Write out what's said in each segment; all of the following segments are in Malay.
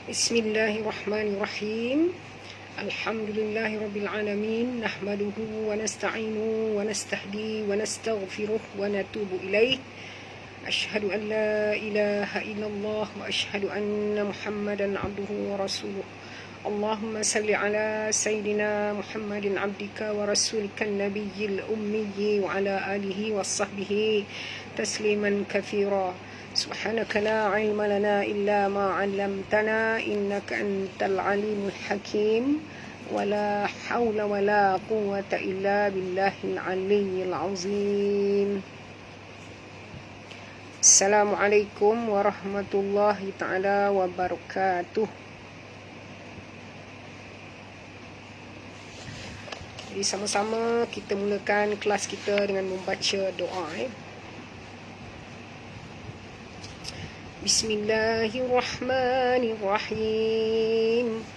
Bismillahirrahmanirrahim. Alhamdulillahirrabbilalamin. Nahmaduhu wa nasta'inu wa nastahdi wa nastaghfiruh wa natubu ilaih. Ashhadu an la ilaha illallah wa ashhadu anna Muhammadan abduhu wa rasuluh. Allahumma salli ala Sayyidina Muhammadin abdika wa rasulika nabiyyil ummiyyi wa ala alihi wa sahbihi tasliman kathira. Subhanaka la ilma lana illa ma 'allamtana innaka antal alimul hakim wa la hawla wa la quwwata illa billahil aliyyil azim. Assalamualaikum warahmatullahi taala wabarakatuh. Jadi sama-sama kita mulakan kelas kita dengan membaca doa. Bismillahirrahmanirrahim.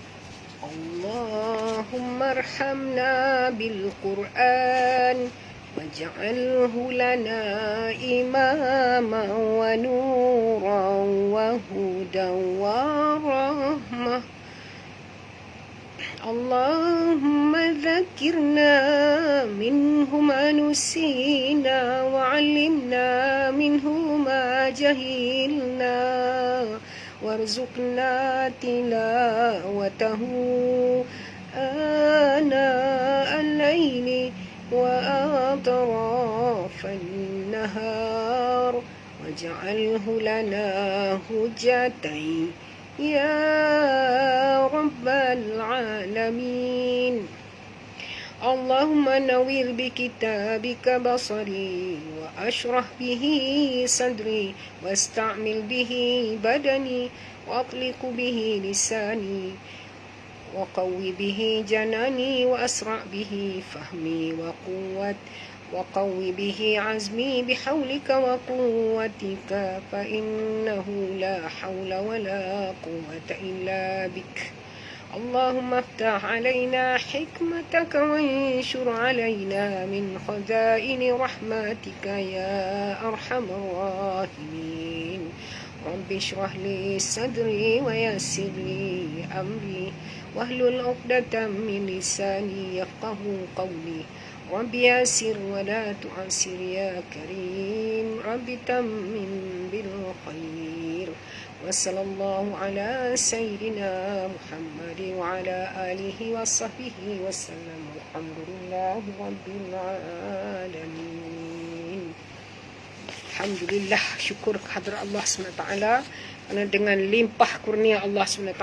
Allahumma arhamna bil Qur'an waj'alhu lana imaman wa nuran wa hudan wa rahmah. Allahumma dzakirna minhu ma nusina wa 'allimna minhu ma jahilna warzuqna tilawatahu ana al-laili wa atrafan nahar waj'alhu lana hujjatan ya rabbal alamin. Allahumma nawwir bi kitabika basari wa ashrah bihi sadri wasta'mil bihi badani wa atliq bihi lisani wa qawwi bihi janani wa asra' bihi fahmi wa qawwi bihi azmi bihawlika wa quwwatika fa innahu la hawla wa la quwwata illa bik. Allahumma aftah alayna hikmataka wa anshur alayna min khazaini rahmatika ya arhamar rahimin. Rabbi shrah li sadri wa yassir li amri wahlul 'uqdatam min lisani yafqahu qawli. Rabbi yassir wa la tu'assir ya karim. Rabbi tammim bil khair. Wa sallallahu ala sayyidina Muhammad wa ala alihi wa sahbihi wa sallam. Alhamdulillahi rabbil alamin. Alhamdulillah, syukur kehadrat Allah SWT kerana dengan limpah kurnia Allah SWT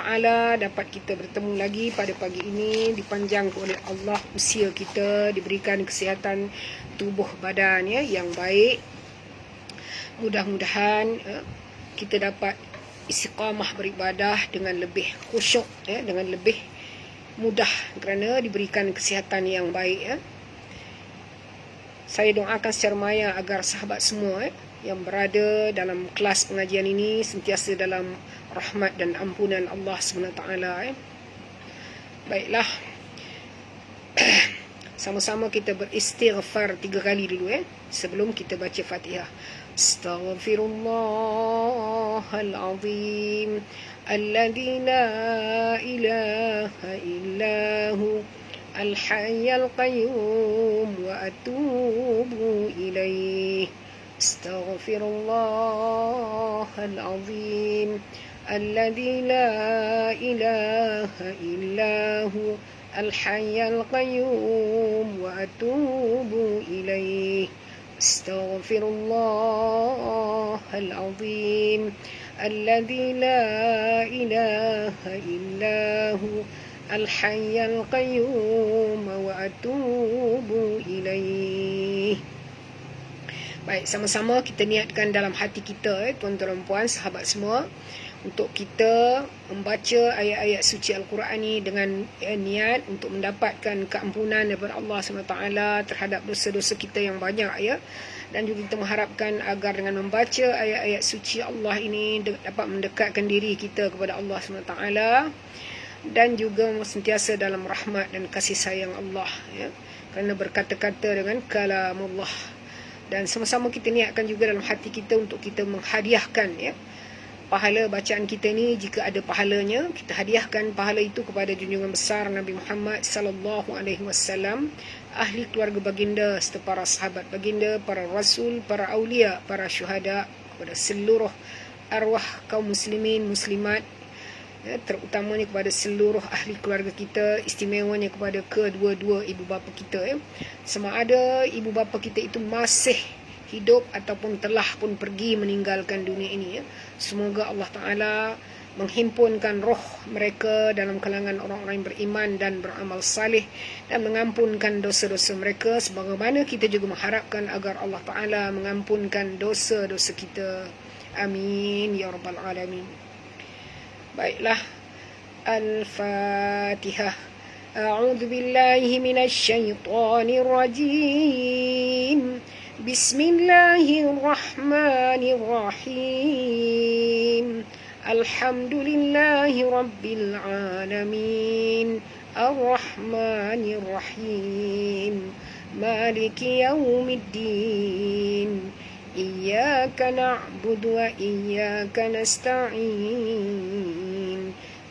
dapat kita bertemu lagi pada pagi ini, dipanjangkan oleh Allah usia kita, diberikan kesihatan tubuh badan yang baik. Mudah-mudahan kita dapat istiqamah beribadah dengan lebih khusyuk, dengan lebih mudah kerana diberikan kesihatan yang baik. Saya doakan secara maya agar sahabat semua yang berada dalam kelas pengajian ini sentiasa dalam rahmat dan ampunan Allah SWT. Baiklah, sama-sama kita beristighfar 3 kali dulu sebelum kita baca Fatihah. Astaghfirullahalazim alladzi la ilaha illahu al-hayyul qayyum wa atubu ilaih. Astaghfirullahalazim alladzi la ilaha illahu al-hayyul qayyum wa atubu ilaih. Astaghfirullahalazim alladzi la ilaha illahu al-hayyul qayyum wa atubu ilaih. Baik, sama-sama kita niatkan dalam hati kita, tuan-tuan dan puan, sahabat semua, untuk kita membaca ayat-ayat suci Al-Quran ini dengan niat untuk mendapatkan keampunan daripada Allah SWT terhadap dosa-dosa kita yang banyak, dan juga kita mengharapkan agar dengan membaca ayat-ayat suci Allah ini dapat mendekatkan diri kita kepada Allah SWT dan juga sentiasa dalam rahmat dan kasih sayang Allah, kerana berkata-kata dengan kalamullah. Dan sama-sama kita niatkan juga dalam hati kita untuk kita menghadiahkan pahala bacaan kita ni, jika ada pahalanya, kita hadiahkan pahala itu kepada junjungan besar Nabi Muhammad sallallahu alaihi wasallam, ahli keluarga baginda serta para sahabat baginda, para rasul, para aulia, para syuhada, kepada seluruh arwah kaum muslimin muslimat, terutamanya kepada seluruh ahli keluarga kita, istimewanya kepada kedua-dua ibu bapa kita. Sama ada ibu bapa kita itu masih hidup ataupun telah pun pergi meninggalkan dunia ini. Semoga Allah Ta'ala menghimpunkan roh mereka dalam kalangan orang-orang yang beriman dan beramal salih, dan mengampunkan dosa-dosa mereka, sebagaimana kita juga mengharapkan agar Allah Ta'ala mengampunkan dosa-dosa kita. Amin ya rabbal alamin. Baiklah, Al-Fatihah. A'udzu billahi minasy syaithanir rajim. Bismillahirrahmanirrahim. Alhamdulillahi rabbil alamin. Ar-Rahmanir-Rahim. Maliki yaumiddin. Iyyaka na'budu wa iyyaka nasta'in.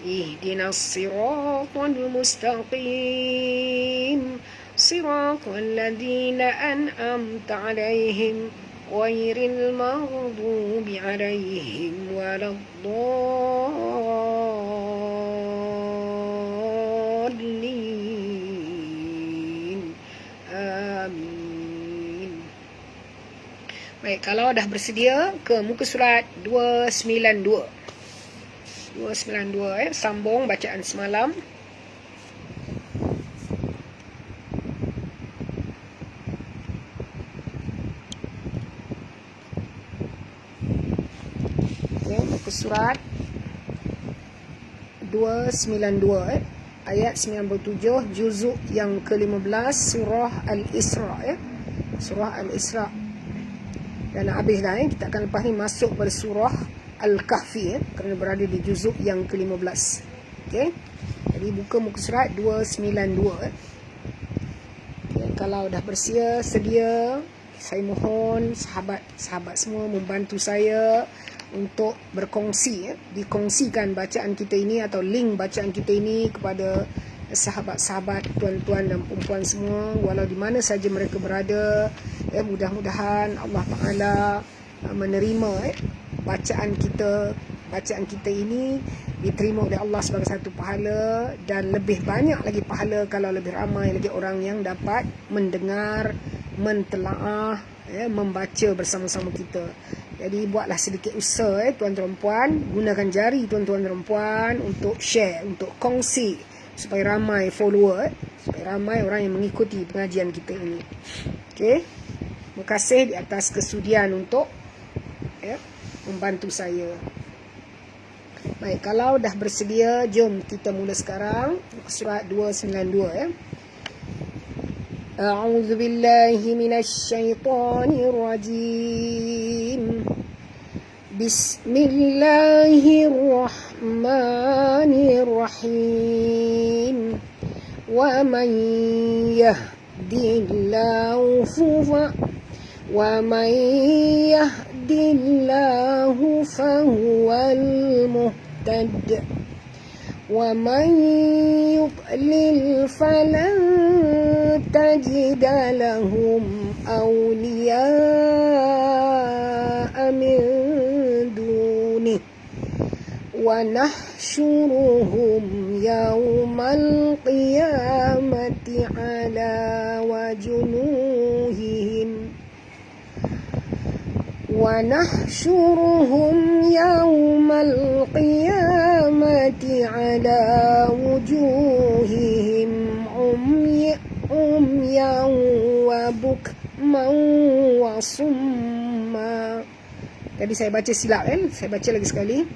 Ihdinas siratal mustaqim. Siratal ladzina an'amta 'alaihim ghairil maghdubi 'alaihim waladdallin. Amin. Baik, kalau dah bersedia, ke muka surat 292. 292, sambung bacaan semalam. Surat 292 ayat 97, juzuk yang ke-15 surah Al-Isra surah Al-Isra. Dan habis dah kita akan lepas ni masuk pada surah Al-Kahfi kerana berada di juzuk yang ke-15. Okey. Jadi buka muka surat 292. Kalau dah bersedia, saya mohon sahabat-sahabat semua membantu saya untuk berkongsi, dikongsikan bacaan kita ini atau link bacaan kita ini kepada sahabat-sahabat, tuan-tuan dan perempuan semua, walau di mana saja mereka berada. Mudah-mudahan Allah Ta'ala menerima bacaan kita ini diterima oleh Allah sebagai satu pahala, dan lebih banyak lagi pahala kalau lebih ramai lagi orang yang dapat mendengar, mentelaah, membaca bersama-sama kita. Jadi buatlah sedikit usaha tuan-tuan puan, gunakan jari tuan-tuan dan puan untuk share, untuk kongsi, supaya ramai follower, supaya ramai orang yang mengikuti pengajian kita ini. Okey. Terima kasih di atas kesudian untuk membantu saya. Baik, kalau dah bersedia, jom kita mula sekarang surat 292 A'udzu billahi minasy syaithanir rajim. Bismillahirrahmanirrahim. Wa man yahdillahu fahuwal muhtad. ومن يضلل فلن تجد لهم أولياء من دونه ونحشرهم يوم القيامة على وجوههم ونحشرهم يوم القيامة على وجوههم عميا وبكما وصما. Tadi saya baca silap saya baca lagi sekali.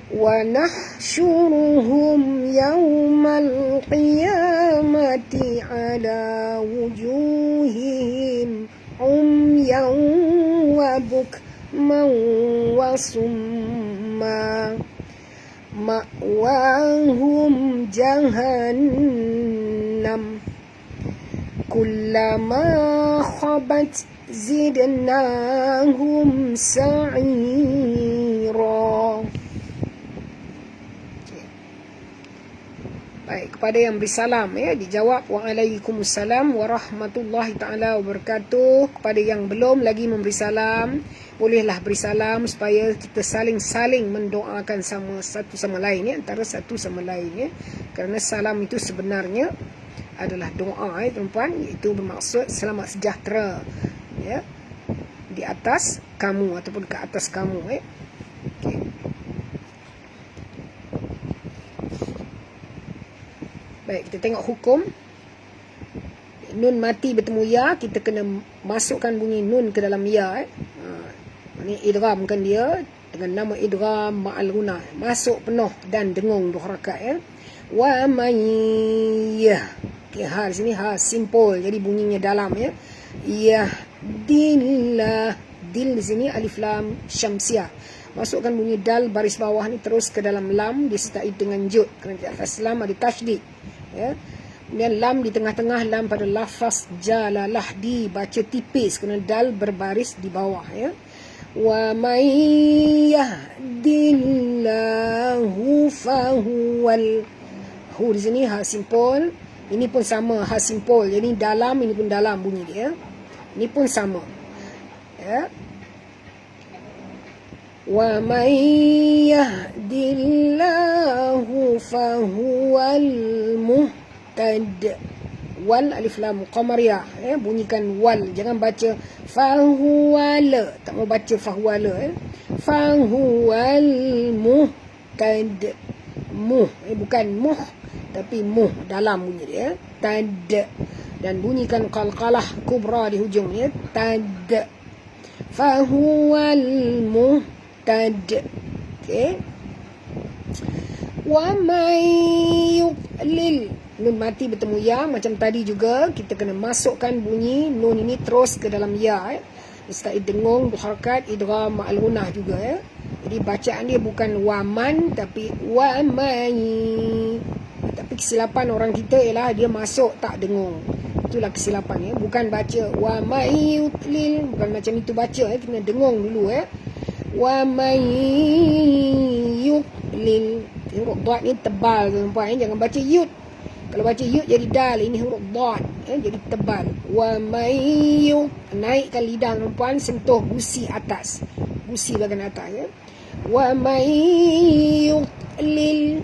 ونحشرهم يوم القيامة على وجوههم عميا وبكما وصما مأواهم جهنم كلما خبت زدناهم سعيرا kepada yang beri salam, ya. Dijawab waalaikumsalam warahmatullahi taala wabarakatuh. Kepada yang belum lagi memberi salam, bolehlah beri salam supaya kita saling-saling mendoakan satu sama lain, ya, antara satu sama lain, ya. Kerana salam itu sebenarnya adalah doa, ya tuan-puan, iaitu bermaksud selamat sejahtera, ya, di atas kamu ataupun ke atas kamu, ya. Okay. Baik, kita tengok hukum. Nun mati bertemu ya, kita kena masukkan bunyi nun ke dalam ya. Ini idghamkan dia dengan nama idgham ma'al gunah. Masuk penuh dan dengung 2 harakat, ya. Wa man yah. Okay, ha di sini ha simple, jadi bunyinya dalam, ya. Yahdillah. Dil di sini alif lam syamsiah. Masukkan bunyi dal baris bawah ni terus ke dalam lam disertai dengan jud. Kerana di atas lam ada tasydid, ya. Kemudian lam di tengah-tengah, lam pada lafaz jalalah dibaca tipis kerana dal berbaris di bawah, ya. Wa may yahdillahu fahuwal. Hu di sini ha simple. Ini pun sama ha simple. Jadi dalam, ini pun dalam bunyi dia. Ini pun sama, ya. Wa may yahdillahu fahuwal muhtad. Wal alif lam qamariyah, ya. Bunyikan wal, jangan baca fahuwal, tak mau baca fahuwal, ya. Fahuwal muhtad. Muh, bukan muh tapi muh, dalam bunyi dia, tad. Dan bunyikan qalqalah kubra di hujung, ya. Tad. Fahuwal muhtad. Okey. Wa may yuqlil. Nun mati bertemu ya, macam tadi juga kita kena masukkan bunyi nun ini terus ke dalam ya, ya. Disertai dengung 2 harakat, idgham ma'al gunah juga, ya. Jadi bacaan dia bukan waman tapi wamai. Tapi kesilapan orang kita ialah dia masuk tak dengung. Itulah kesilapan, ya. Bukan baca wamai yuqlil, bukan macam itu baca, ya. Kena dengung dulu, ya. Wamai yuqlil. Huruf dad ni tebal, tuan-puan, ya. Jangan baca yud. Kalau baca yud jadi dal, ini huruf dad, ya, jadi tebal. Wa may yud, naikkan lidah tuan-puan, sentuh gusi atas. Gusi bahagian atas, ya. Wa may yuqlil.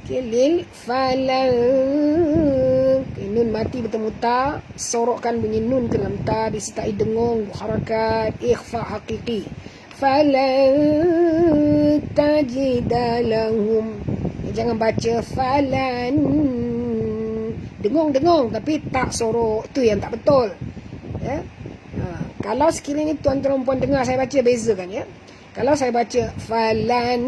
Okay, lil falan. Okay, nun mati bertemu ta, sorokkan bunyi nun ke dalam ta disertai dengung 2 harakat, ikhfa hakiki. Falan tajidalahum. Jangan baca falan. Dengung-dengung tapi tak sorok. Itu yang tak betul, ya. Kalau sekiranya tuan-tuan puan dengar saya baca, bezakan, ya. Kalau saya baca falan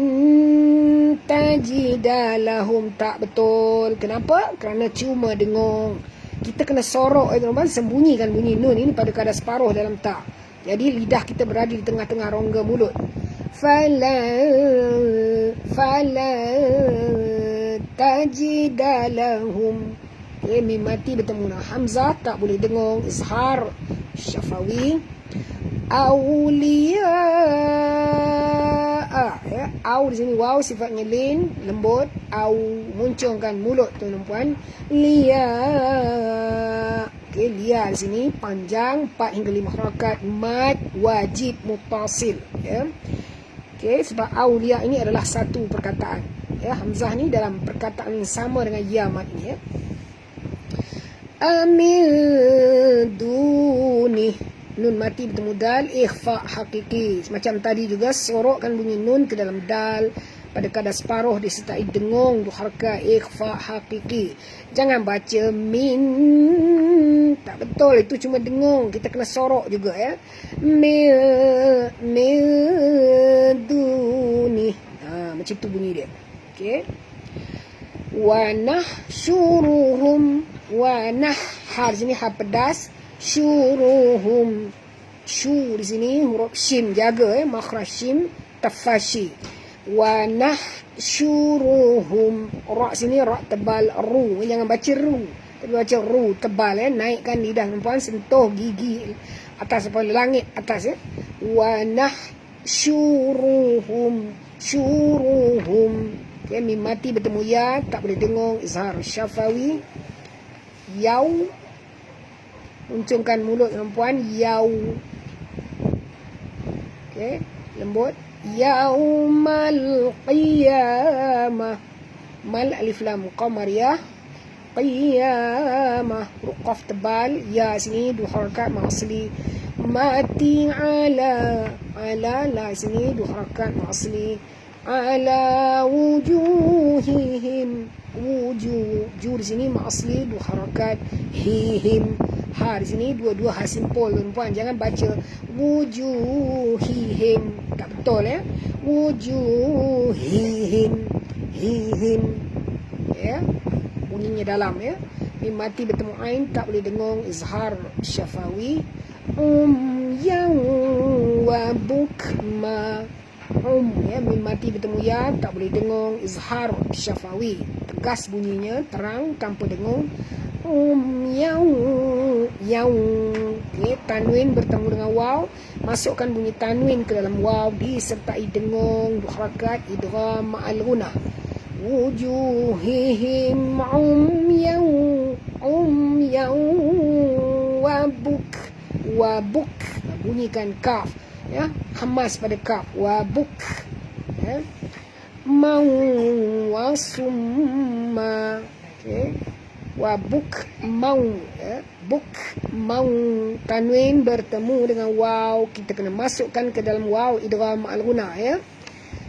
tajidalahum, tak betul. Kenapa? Kerana cuma dengung. Kita kena sorok, tuan-tuan, sembunyikan bunyi nun ini pada kadar separuh dalam ta. Jadi lidah kita berada di tengah-tengah rongga mulut. Fala tajidalahum. Okay, mim mati bertemu dengan hamzah, tak boleh dengung, izhar syafawi. Auliya, ya. Au di sini waw sifatnya lin, lembut. Au muncungkan mulut, tuan-tuan. Liya. Okay, liya di sini panjang 4 hingga 5 harakat, mad wajib muttasil, ya. Okay, sebab aulia ini adalah satu perkataan, ya. Hamzah ni dalam perkataan yang sama dengan ya mad ini, ya. Amil duni. Nun mati bertemu dal, ikhfa hakiki. Macam tadi juga, sorokkan bunyi nun ke dalam dal pada kadar separuh disertai dengung 2 harakat, ikhfa hakiki. Jangan baca min. Tak betul, itu cuma dengung. Kita kena sorok juga, ya. Min duni. Macam tu bunyi dia. Okey. Wa nahsyuruhum. Wa ha di sini ha pedas, syuruhum. Syu di sini huruf shim, jaga, ya, makhraj shim, tafashi. Wa nahsyuruhum. Ra sini ra tebal, ru. Jangan baca ru, tapi baca ru tebal, ya. Naikkan lidah tuan-puan, sentuh gigi atas pada langit atas, ya. Wa nahsyuruhum. Syuruhum. Okay, mim mati bertemu ya, tak boleh dengung, izhar syafawi. Yau, uncungkan mulut perempuan, yau. Okay, lembut. Yaumal qiyamah. Mal alif lam qamar ya. Qiyamah, qaf tebal, ya sini dua harakat asli. Mati ala la sini dua harakat asli. Ala wujuhihim, wujuh di sini asli dua harakat. Hihim, ha di sini dua-dua ha simpul puan, jangan baca wujuhihim, tak betul ya. Wujuhihim, hihim ya, bunyinya dalam ya. Mim mati bertemu ain tak boleh dengung, izhar syafawi. Yang wa bukma. Ya, mim mati bertemu ya, tak boleh dengung, izhar syafawi. Tegas bunyinya, terang tanpa dengung. Yang okay, tanwin bertemu dengan waw, masukkan bunyi tanwin ke dalam waw disertai dengung, dua harakat, idgham ma'al gunah. Wujuhihim umyan wabuk, bunyikan kaf ya, hamas pada kaf, wabuk ya. Mau wasumma, okay. Wabuk mau ya. Buk mau, tanwin bertemu dengan waw, kita kena masukkan ke dalam waw, idgham ma'al gunah ya.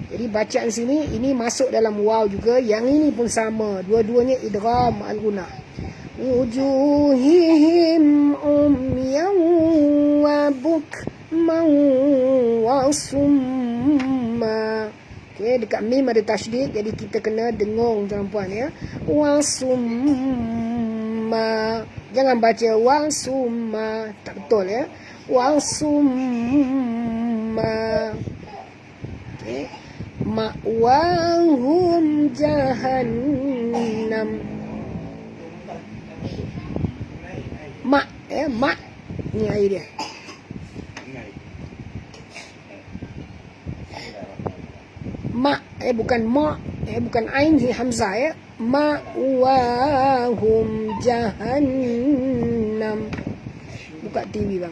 Jadi bacaan sini ini masuk dalam waw juga, yang ini pun sama, dua-duanya idgham ma'al gunah. Wujuhihim umyan wa bukman wa summa. Okay, dekat mim ada tasydid, jadi kita kena dengung tuan-puan ya. Wa summa, jangan baca wa summa, tak betul ya. Wa summa. Okay. Ma'wahum jahannam. Ma ya, ma ni air dia. Ma bukan ma, bukan ain, ni hamzah ya. Ma'wahum jahannam. Buka TV bang.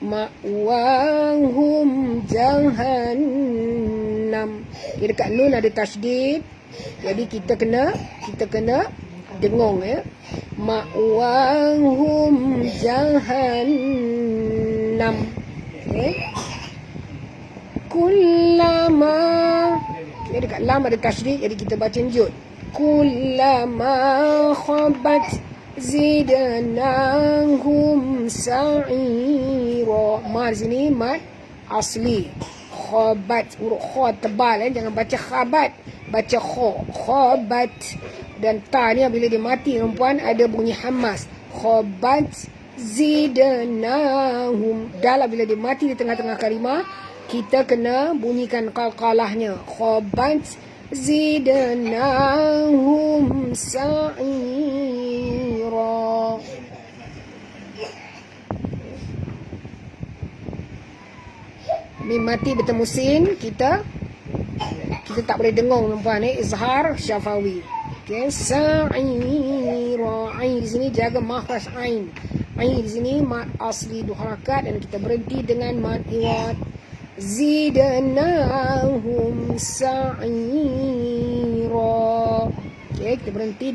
Ma'wahum jahannam. Dia dekat nun ada tasydid, jadi kita kena dengung ya. Ma'wahum jahannam. Okay. Kullama, okay, dekat lam ada tasydid, jadi kita baca njud. Kullama khabat zidnahum sa'ira. Ma di sini mat asli. Khabat, huruf kha tebal jangan baca khabat, baca kha. Khabat, dan ta ni bila dia mati perempuan ada bunyi hamas. Khabat zidnahum. Dalam bila dia mati di tengah-tengah kalimah, kita kena bunyikan qalqalahnya. Khabat zidnahum sa'ira. Mim mati bertemu sin, kita tak boleh dengung perempuan izhar syafawi. Okey, sa'ira. Ain di sini jaga makhraj ain. Ain di sini mat asli dua harakat, dan kita berhenti dengan mat iwad. Zidnahum sa'ira. Okey, kita berhenti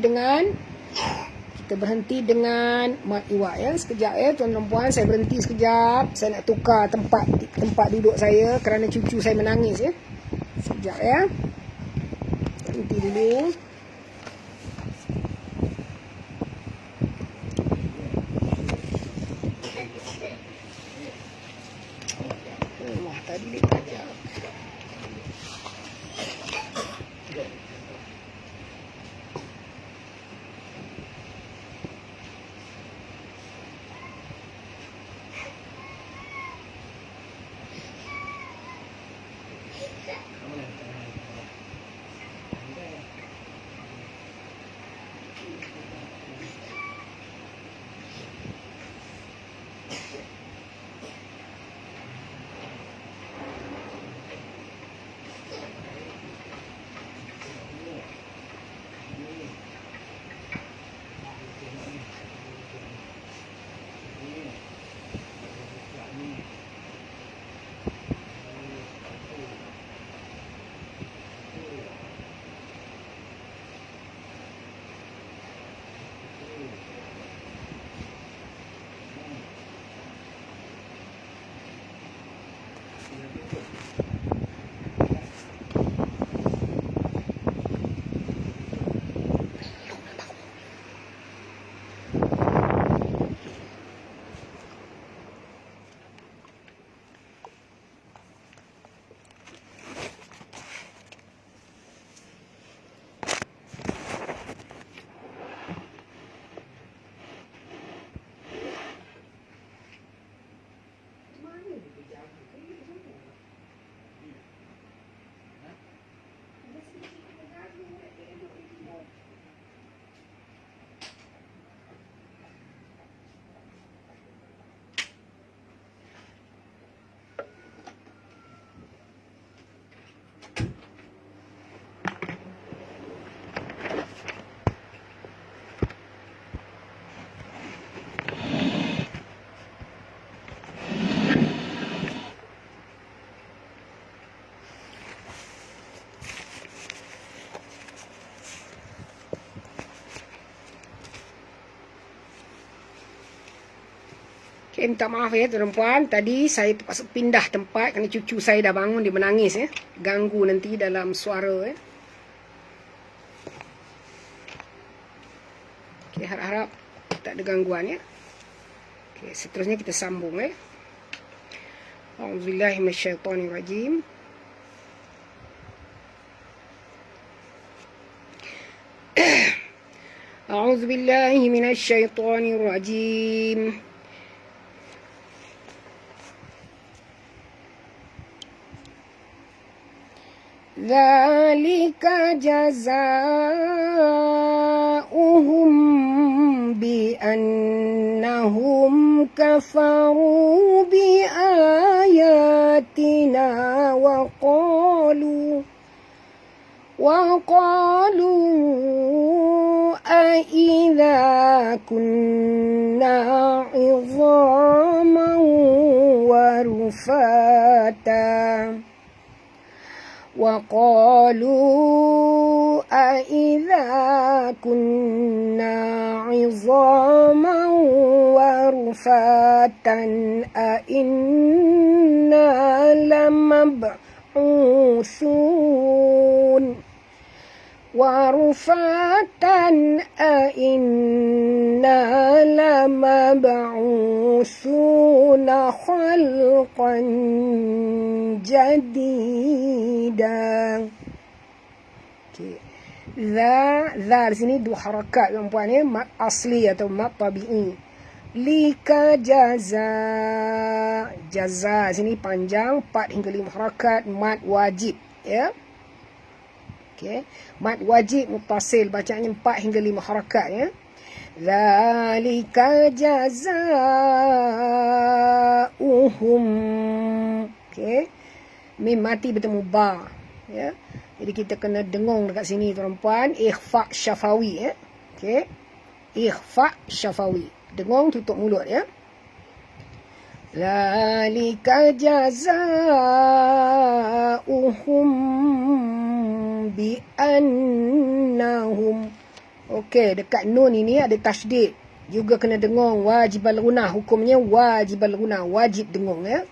dengan mat iwad ya. Sekejap ya tuan dan puan, saya berhenti sekejap. Saya nak tukar tempat duduk saya kerana cucu saya menangis ya. Sekejap ya. Berhenti dulu. Tadi dia kajak. Okay, minta maaf ya tuan-puan. Tadi saya terpaksa pindah tempat kerana cucu saya dah bangun, dia menangis ya. Ganggu nanti dalam suara ya. Okay, harap-harap tak ada gangguan ya. Okay, seterusnya kita sambung ya. A'udzubillahi minasyaitonirrajim. A'udzubillahi minasyaitonirrajim. ذلك جزاؤهم بأنهم كفروا بآياتنا وقالوا أإذا كنا عظاما ورفاتا وقالوا أإذا كنا عظاما ورفاتا أإنا لمبعوثون خلقا جديدا. Okay. Za di sini dua harakat tuan-puan ya, mat asli atau mat tabi'i. Lika jaza sini panjang 4 hingga 5 harakat, mat wajib ya. Okay. Mat wajib muttasil bacanya 4 hingga 5 harakat ya. Zalika jazaa'uhum. Okay. Mim mati bertemu ba ya. Jadi kita kena dengung dekat sini tuan-puan, ikhfa syafawi ya. Okey. Ikhfa syafawi. Dengung tutup mulut ya. Zalika jazaa'uhum bi annahum. Okey, dekat nun ini ada tasydid. Juga kena dengung wajibal gunah, hukumnya wajibal gunah, wajib dengung ya.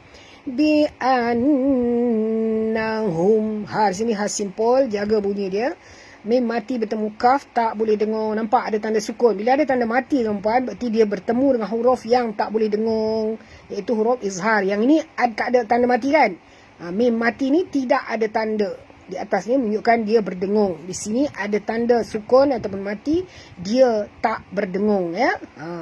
Bi annahum. Ha sini ha simpul, jaga bunyi dia. Mim mati bertemu kaf, tak boleh dengung. Nampak ada tanda sukun. Bila ada tanda mati tuan-puan, berarti dia bertemu dengan huruf yang tak boleh dengung, iaitu huruf izhar. Yang ini tak ada tanda mati kan. Mim mati ni tidak ada tanda di atas ni, menunjukkan dia berdengung. Di sini ada tanda sukun ataupun mati, dia tak berdengung ya.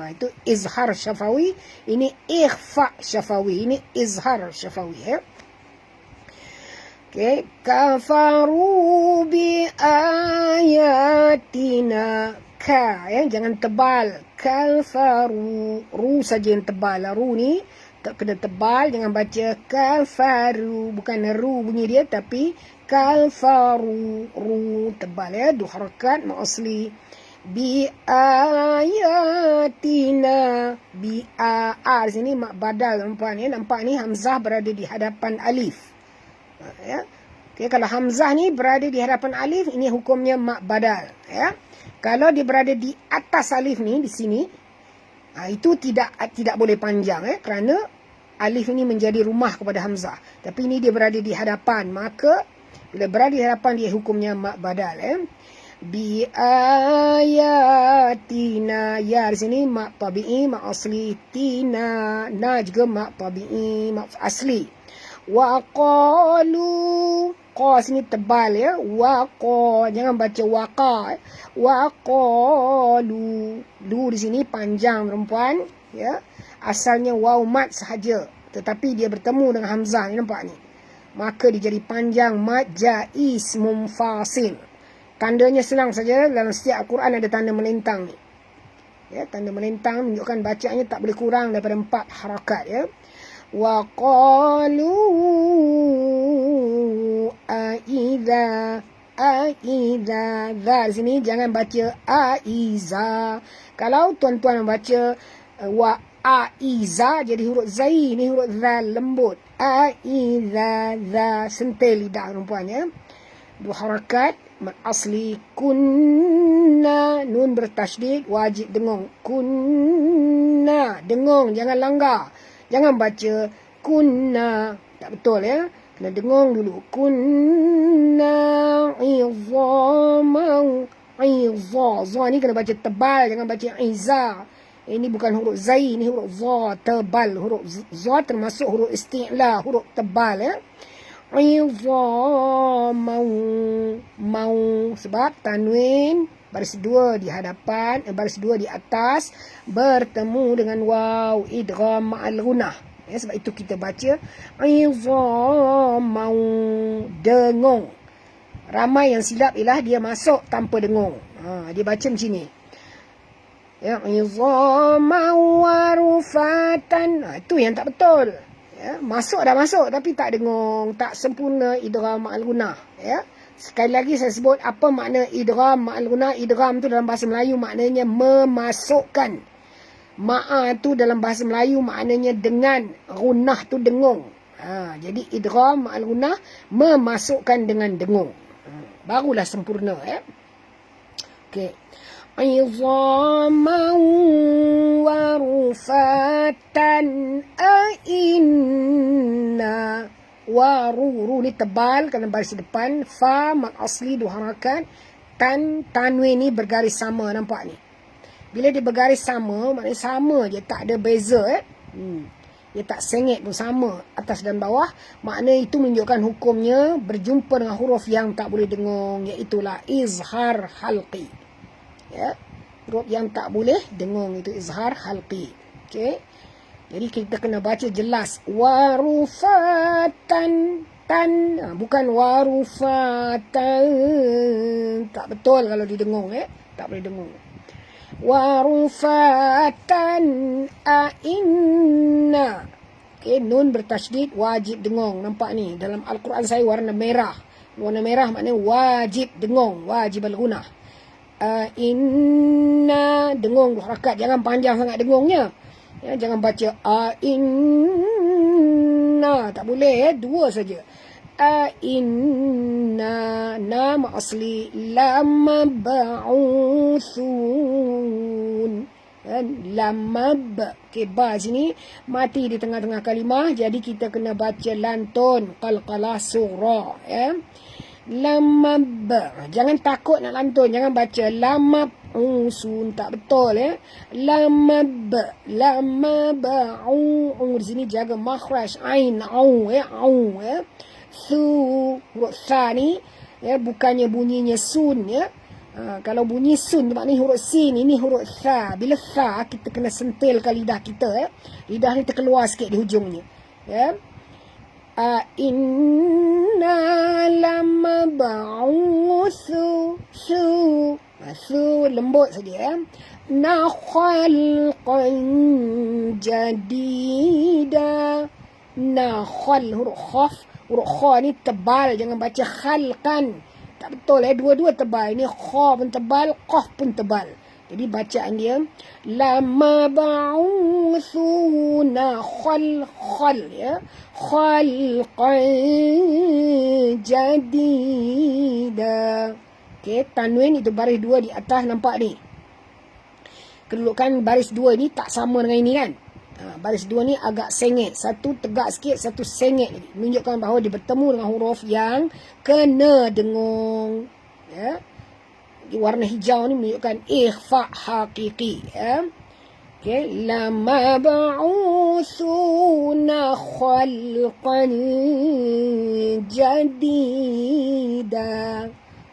Itu izhar syafawi, ini ikhfa syafawi, ini izhar syafawi ya. Okey, kafaru bi ayatina. Ka ya, jangan tebal. Kafaru, ru saja yang tebal. Ru ni tak kena tebal, jangan baca kafaru, bukan ru bunyi dia, tapi kafaru, ru tebal ya, dua harakat mak asli. Bi ayatina, bi a di sini mak badal tuan-puan ya. Nampak ni hamzah berada di hadapan alif ya. Okay, kalau hamzah ni berada di hadapan alif, ini hukumnya mak badal ya. Kalau dia berada di atas alif ni, di sini, itu tidak boleh panjang ya, kerana alif ini menjadi rumah kepada hamzah. Tapi ini dia berada di hadapan, maka bila berada di hadapan dia hukumnya mak badal. Bi ayatina, ya di sini mak tabi'i, mak asli. Tina, na juga mak tabi'i, mak asli. Wa qalu, qa sini tebal ya. Wa qa, jangan baca waqa. Wa qalu, lu di sini panjang perempuan ya. Asalnya waw mat sahaja, tetapi dia bertemu dengan hamzah ni, nampak ni. Maka dia jadi panjang mat jaiz munfasil. Tandanya senang saja, dalam setiap Al-Quran ada tanda melentang ni. Ya, tanda melentang menunjukkan bacaannya tak boleh kurang daripada 4 harakat ya. Wa qalu aiza, aiza, za di sini jangan baca aiza. Kalau tuan-tuan membaca wa aiza jadi huruf zai, ni huruf zal lembut. Aiza, za, sentil lidah perempuan ya. 2 harakat mat asli. Kunna, nun bertasydid, wajib dengung. Kunna, dengung, jangan langgar. Jangan baca kunna, tak betul ya. Kena dengung dulu. Kunna izamau, izza, za ni kena baca tebal, jangan baca izza. Ini bukan huruf zai, ini huruf za, tebal. Huruf za termasuk huruf isti'la, huruf tebal ya. Izamau, mau, sebab tanwin baris 2 di hadapan, baris 2 di atas bertemu dengan waw, idgham ma'al gunah ya. Sebab itu kita baca izamau, dengung. Ramai yang silap ialah dia masuk tanpa dengung. Dia baca macam ni ya, izamau warufatan. Itu yang tak betul ya. Masuk dah masuk tapi tak dengung, tak sempurna idgham ma'al gunah ya. Sekali lagi saya sebut apa makna idgham ma'al gunah. Idgham tu dalam bahasa Melayu maknanya memasukkan. Ma'a tu dalam bahasa Melayu maknanya dengan, gunah tu dengung. Jadi idgham ma'al gunah memasukkan dengan dengung. Barulah sempurna ya. Okey. Izamau warufatan ainna, waruru ni tebal kerana baris depan. Fa mat asli 2 harakat. Tanwin ni bergaris sama, nampak ni. Bila dia bergaris sama, maknanya sama je, tak ada beza dia tak sengit pun, sama atas dan bawah. Makna itu menunjukkan hukumnya berjumpa dengan huruf yang tak boleh dengung, iaitulah izhar halqi ya. Huruf yang tak boleh dengung itu izhar halqi. Okey, jadi kita kena baca jelas. Warufatan, tan, bukan warufatan. Tak betul kalau didengung ya. Tak boleh dengung. Warufatan ainna. Okey, nun bertasydid, wajib dengung. Nampak ni dalam Al-Quran saya warna merah. Warna merah maknanya wajib dengung, wajib al-gunah. Inna, dengung 2 harakat, jangan panjang sangat dengungnya ya. Jangan baca inna, tak boleh ya, 2 saja. Inna, nama asli. Lamab'uthun, lamab. Okay, ba sini mati di tengah-tengah kalimah, jadi kita kena baca lantun, qalqalah surah ya. Lamab, jangan takut nak lantun, jangan baca lamab usun, tak betul ya. Lamab, lamabau, di sini jaga makhraj ain, au ya, au ya. Su, huruf sa ni ya, bukannya bunyinya sun ya. Kalau bunyi sun maknanya huruf sin, ini huruf sa. Bila sa kita kena sentilkan lidah kita ya. Lidah ni terkeluar sikit di hujungnya ya. Inna lamab'uthu, su, lembut saja ya. Na khalqan jadida. Na khal, huruf khaf, huruf kha ni tebal, jangan baca khalqan. Tak betul ya, dua-dua tebal. Ini kha pun tebal, qaf pun tebal. Jadi bacaan dia lama ba'uthuna khal ya, khalqan jadida. Okey, tanwin itu baris 2 di atas, nampak ni. Kedudukan baris 2 ni tak sama dengan ini kan. Baris dua ni agak sengit. Satu tegak sikit, satu sengit lagi. Menunjukkan bahawa dia bertemu dengan huruf yang kena dengung. Ya. Warna hijau ni menunjukkan ikhfa hakiki. Ya. Okay. Lama ba'uthuna khalqan jadida.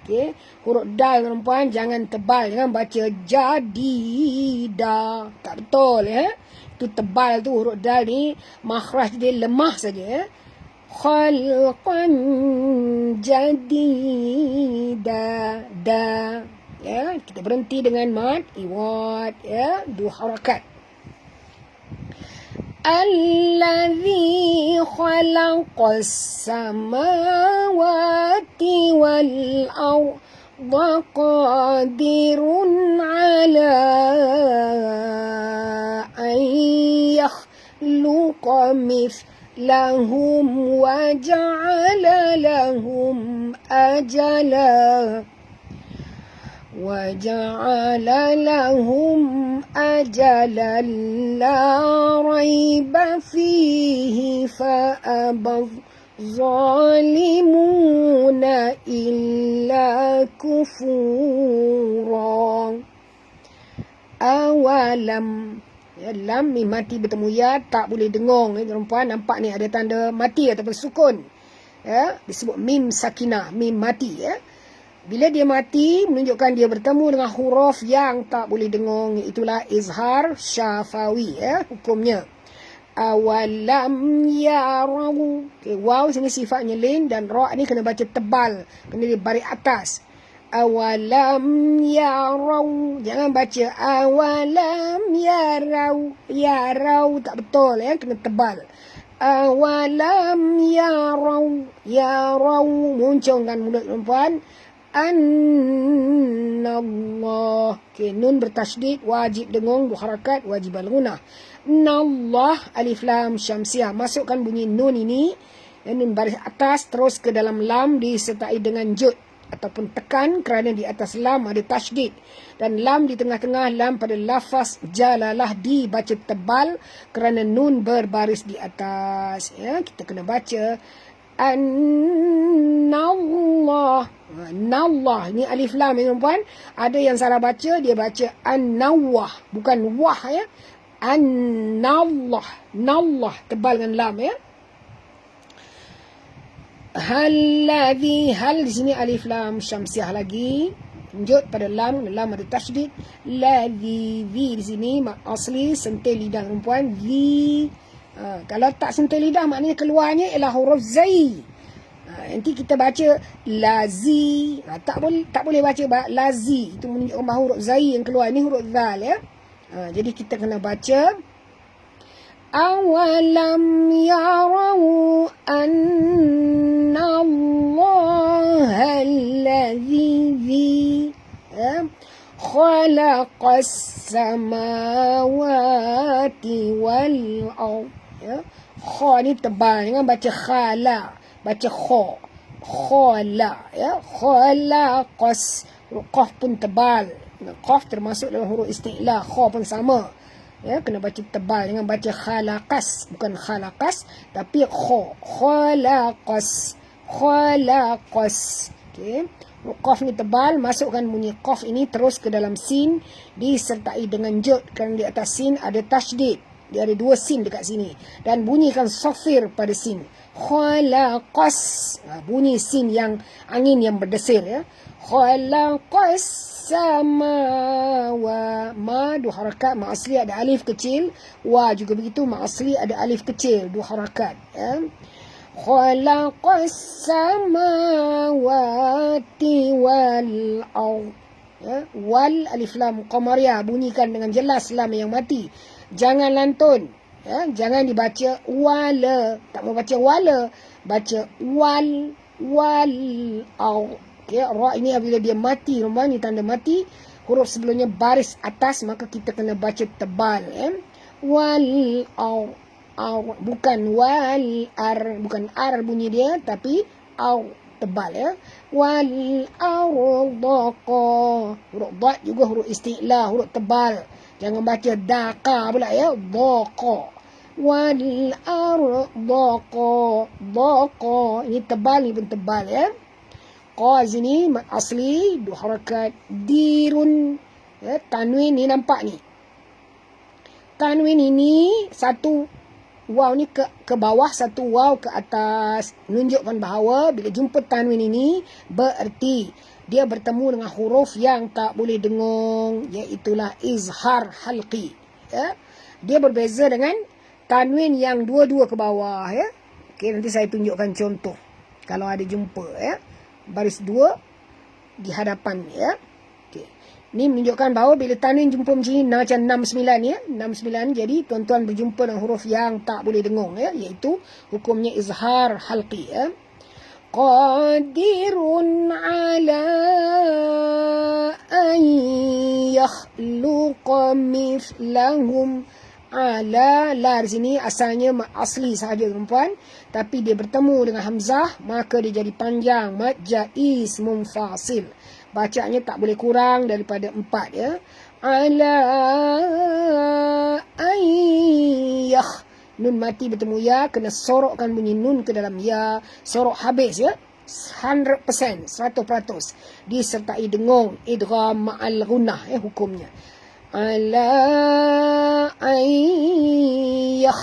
Okay. Huruf dal perempuan jangan tebal. Jangan baca jadida. Tak betul ya. Itu tebal tu huruf dal ni. Makhraj dia lemah saja ya. Khalqan jadida. Da. Ya, kita berhenti dengan mad iwad ya, 2 harakat. Allazi khalaqas samawati wal arda qadirun ala an yakhluqa mithlahum wa ja'ala lahum ajala وَجَعَلَ لَهُمْ أَجَلًا لَا رَيْبَ فِيهِ فَأَبَى الظَّالِمُونَ إِلَّا كُفُورًا. Awalam ya, lam mim mati bertemu ya, tak boleh dengung ya, perempuan nampak ni ada tanda mati ataupun sukun ya, disebut mim sakinah, mim mati ya. Bila dia mati, menunjukkan dia bertemu dengan huruf yang tak boleh dengung. Itulah izhar syafawi ya, hukumnya. Awalam yarau. Okay, waw sini sifatnya lin dan ra ni kena baca tebal. Kena di baris atas. Awalam yarau. Jangan baca awalam yarau. Yarau tak betul ya, kena tebal. Awalam yarau. Yarau muncungkan mulut perempuan. Annallah. Okay, nun bertasydid, wajib dengung, 2 harakat, wajib al-gunah. Nallah, alif lam syamsiah. Masukkan bunyi nun ini, nun baris atas, terus ke dalam lam, disertai dengan jud ataupun tekan, kerana di atas lam ada tasydid. Dan lam di tengah-tengah, lam pada lafaz jalalah dibaca tebal, kerana nun berbaris di atas. Ya, kita kena baca An-Nallah. Nallah. Ini alif lam ya perempuan. Ada yang salah baca. Dia baca An-Nawah. Bukan wah ya. An-Nallah. Nallah. Tebal dengan lam ya. Halladhi. Hal di sini alif lam syamsiah lagi. Tunjuk pada lam. Lam ada tasydid. Ladhi. Di sini asli sentil lidah perempuan. Kalau tak sentuh lidah maknanya keluarnya ialah huruf zai. Nanti kita baca lazi. Tak boleh baca lazi. Itu menunjukkan bahawa huruf zai yang keluar ni huruf zal ya. Jadi kita kena baca awalam yarau annallaha allazi khalaqas samawati wal ardh. Ya. Kha ni tebal, jangan baca khala, baca kha. Khala ya, khalaqas. Qaf pun tebal. Qaf termasuk dalam huruf isti'la, kha pun sama. Ya, kena baca tebal, jangan baca khalaqas, bukan khalaqas tapi kha. Khalaqas. Khalaqas. Okey. Qaf ni tebal, masukkan bunyi qaf ini terus ke dalam sin disertai dengan jud, kerana di atas sin ada tasydid. Dia ada 2 sin dekat sini. Dan bunyikan sofir pada sin. Khalaqas. Bunyi sin yang angin yang berdesir ya. Khalaqas samawa. Ma 2 harakat. Ma asli ada alif kecil. Wa juga begitu. Ma asli ada alif kecil. 2 harakat. Ya. Khalaqas samawati wal ardh. Ya. Wal alif lam qamariyah. Bunyikan dengan jelas lam yang mati. Jangan lantun. Ya, jangan dibaca wala. Tak mau baca wala. Baca wal. Wal. Okay, ra ini apabila dia mati. Rumah ni tanda mati. Huruf sebelumnya baris atas. Maka kita kena baca tebal. Ya. Wal. Bukan wal. Bukan ar bunyi dia. Tapi tebal ya. Wal. Daqa. Huruf dad juga huruf isti'la. Huruf tebal. Jangan baca daka pula ya. Daqa. wal arda qa. Ini tebal, ni pun tebal ya. Qa sini mad asli 2 harakat. Dirun ya, tanwin ni nampak ni. Tanwin ini satu waw ni ke bawah, satu waw ke atas. Menunjukkan bahawa bila jumpa tanwin ini bererti dia bertemu dengan huruf yang tak boleh dengung, iaitulah izhar halqi ya. Dia berbeza dengan tanwin yang dua-dua ke bawah ya. Okey, nanti saya tunjukkan contoh kalau ada jumpa ya. Baris 2 di hadapan ya. Okey. Ni menunjukkan bahawa bila tanwin jumpa macam ni macam 69 ya. 69, jadi tuan-tuan berjumpa dengan huruf yang tak boleh dengung ya, iaitu hukumnya izhar halqi ya. Qadirun ala an yakhluqa mithlahum. Ala, la di sini asalnya mad asli sahaja tuan-puan, tapi dia bertemu dengan hamzah maka dia jadi panjang, mad jaiz munfasil. Bacanya tak boleh kurang daripada 4 ya. Ala ayyah, nun mati bertemu ya, kena sorokkan bunyi nun ke dalam ya, sorok habis ya. 100%, 100% disertai dengung, idgham ma'al gunnah ya hukumnya. Ala ayyah,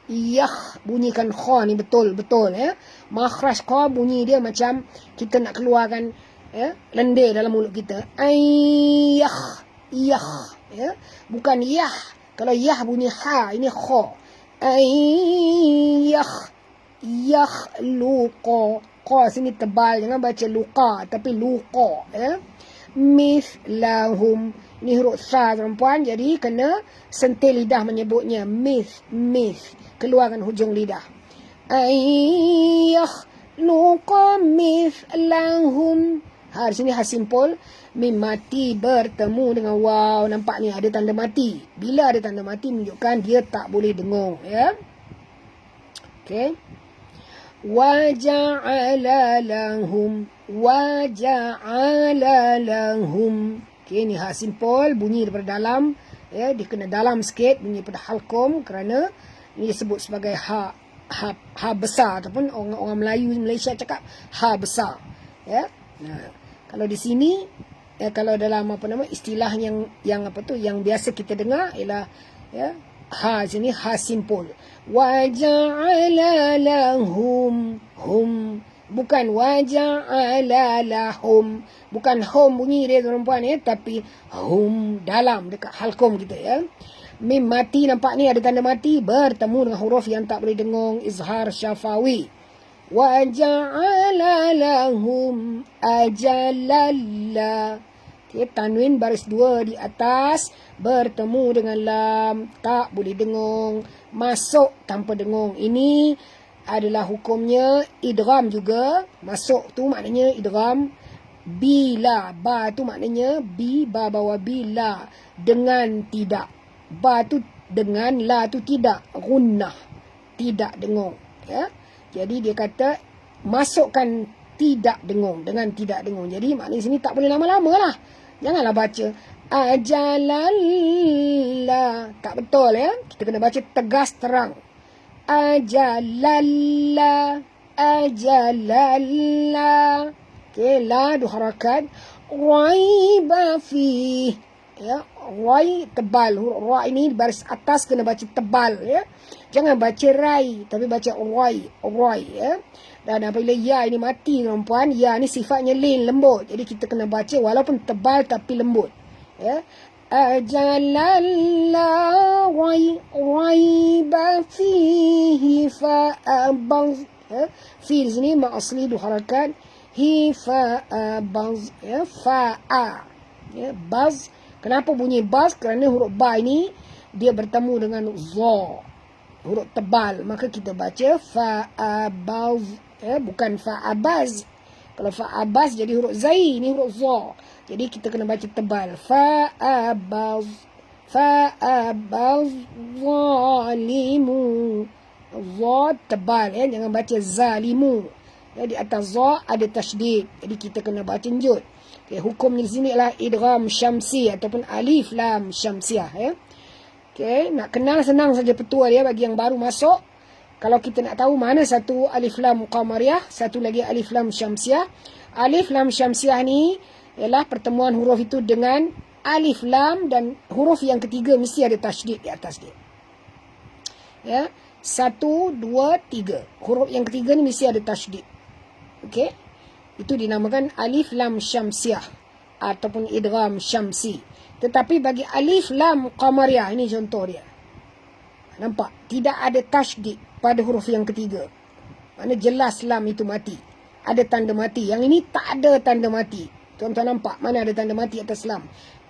yah bunyikan kha ni betul-betul ya. Makhraj kha bunyi dia macam kita nak keluarkan ya, lendir dalam mulut kita. Ayyah, yah ya, bukan yah. Kalau yah bunyi ha, ini kha. Ayyah, yah luqa. Qa sini tebal, jangan baca luqa tapi luqa ya. Mithlahum, ni huruf sa perempuan, jadi kena sentil lidah menyebutnya. Keluarkan hujung lidah. Ayyah luqa mithlahum. Ha, di sini hasimpul. Mim mati bertemu dengan waw. Nampak ni ada tanda mati. Bila ada tanda mati menunjukkan dia tak boleh dengung ya. Okey. Waja'ala lahum. Okey, ni hasimpul, bunyi daripada dalam ya, dia kena dalam sikit, bunyi daripada halqum, kerana ini disebut sebagai ha besar, ataupun orang Melayu Malaysia cakap ha besar ya. Nah, kalau di sini ya, kalau dalam istilah yang biasa kita dengar ialah ya, ha sini ha simpul. Waja'ala lahum, hum, bukan waja'ala lahum, bukan hum bunyi dia tuan-puan ya, tapi hum dalam dekat halqum kita ya. Mim mati, nampak ni ada tanda mati bertemu dengan huruf yang tak boleh dengung, izhar syafawi. Waja'ala lahum ajalalla. Okay, tanwin baris 2 di atas bertemu dengan lam, tak boleh dengung, masuk tanpa dengung. Ini adalah hukumnya idgham juga. Masuk tu maknanya idgham. Bila, ba tu maknanya bi, ba bawah bila, dengan tidak. Ba tu dengan, la tu tidak, gunnah, tidak dengung ya. Jadi dia kata masukkan tidak dengung dengan tidak dengung. Jadi maknanya sini tak boleh lama-lama lah. Janganlah baca ajalalla, tak betul ya. Kita kena baca tegas terang. Ajalalla, ajalalla. Okey, la 2 harakat. Raiba fi ya, rai tebal, huruf ra ini baris atas kena baca tebal ya. Jangan baca rai tapi baca rai ya. Dan apabila ya ini mati perempuan, ya ni sifatnya lin, lembut. Jadi kita kena baca walaupun tebal tapi lembut ya. Ajalalla raiba fihi fa'abaz ya. Fi sini ma asli 2 harakat. Hi fa'abaz ya, fa'a ya, baz. Kenapa bunyi baz? Kerana huruf ba ini dia bertemu dengan za, huruf tebal, maka kita baca fa'abaz ya, bukan fa'abaz. Kalau fa'abaz jadi huruf zai, ini huruf za. Jadi kita kena baca tebal. Fa'abaz, fa'abaz zalimu. Za tebal ya, jangan baca zalimu. Ya, di atas za ada tasydid. Jadi kita kena baca njut. Okay, hukum di sini adalah idgham syamsi ataupun alif lam syamsiah ya. Okey, nak kenal senang saja petua dia bagi yang baru masuk. Kalau kita nak tahu mana satu alif lam qamariyah, satu lagi alif lam syamsiah. Alif lam syamsiah ni ialah pertemuan huruf itu dengan alif lam, dan huruf yang ketiga mesti ada tasydid di atas dia. Ya, 1, 2, 3. Huruf yang ketiga ni mesti ada tasydid. Okey. Itu dinamakan alif lam syamsiah ataupun idgham syamsi. Tetapi bagi alif lam qamariyah, ini contoh dia. Nampak? Tidak ada tasydid pada huruf yang ketiga. Mana jelas lam itu mati. Ada tanda mati. Yang ini tak ada tanda mati. Tuan-tuan nampak mana ada tanda mati atas lam?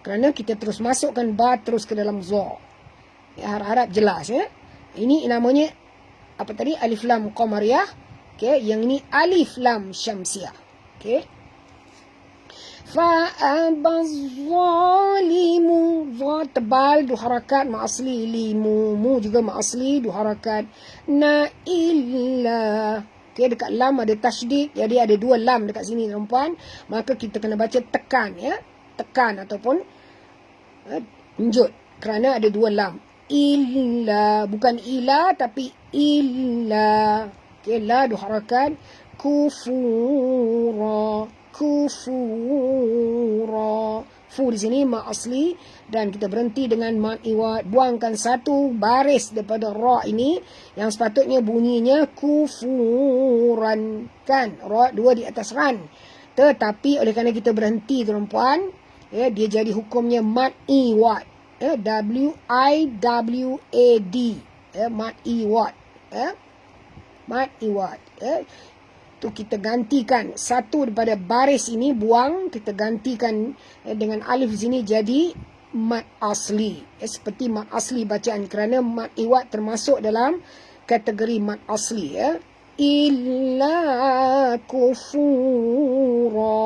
Kerana kita terus masukkan ba terus ke dalam za. Ya, harap-harap jelas ya. Ini namanya apa tadi? Alif lam qamariyah. Okey, yang ini alif lam syamsiah. Okey. Fa'aba zalimu, za tebal, 2 harakat ma asli, limu, mu juga ma asli, 2 harakat. Na illa. Okey, dekat lam ada tasydid, jadi ada 2 lam dekat sini tuan-puan. Maka kita kena baca tekan ya. Tekan ataupun enjut kerana ada 2 lam. Illa, bukan ila tapi illa. Okey, la 2 harakat. Kufura, kufura. Fu di sini ma asli, dan kita berhenti dengan mat iwad. Buangkan satu baris daripada ra ini yang sepatutnya bunyinya kufuran, kan? Ra 2 di atas ran. Tetapi oleh kerana kita berhenti tuan-puan, ya, dia jadi hukumnya mat iwad. Ya, W-I-W-A-D. Ya, mat iwad. Ya, mat iwad. Ya. Tu kita gantikan satu daripada baris ini, buang, kita gantikan dengan alif di sini jadi mat asli. Seperti mat asli bacaan, kerana mat iwad termasuk dalam kategori mat asli ya. Illa kufura.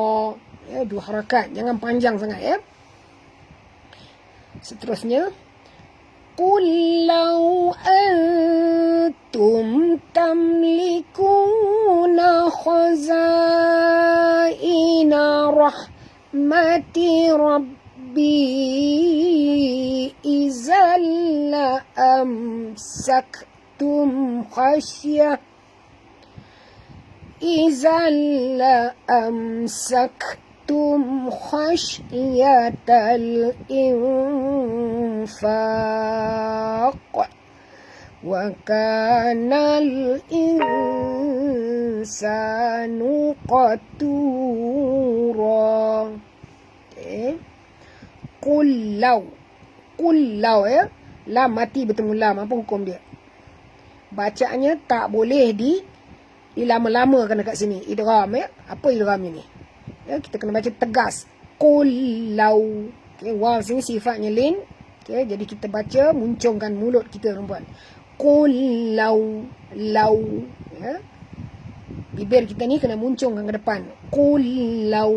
Ya, 2 harakat, jangan panjang sangat ya. Seterusnya, qul law antum tamlikuna khazaina rahmati rabbi izal la amsaktum khasyah izal la amsaktum khasyatal infaq wa kanal insanu qatura. Okay. Qul law ya. Lam mati bertemu lam. Apa hukum dia? Bacaannya tak boleh dilama-lamakan dekat sini. Idgham ya. Apa idghamnya ni? Ya, kita kena baca tegas. Qul law. Okay, waw sini sifatnya lin. Okay, jadi kita baca, muncungkan mulut kita tuan-puan. Qul law. Law. Ya. Bibir kita ni kena muncungkan ke depan. Qul law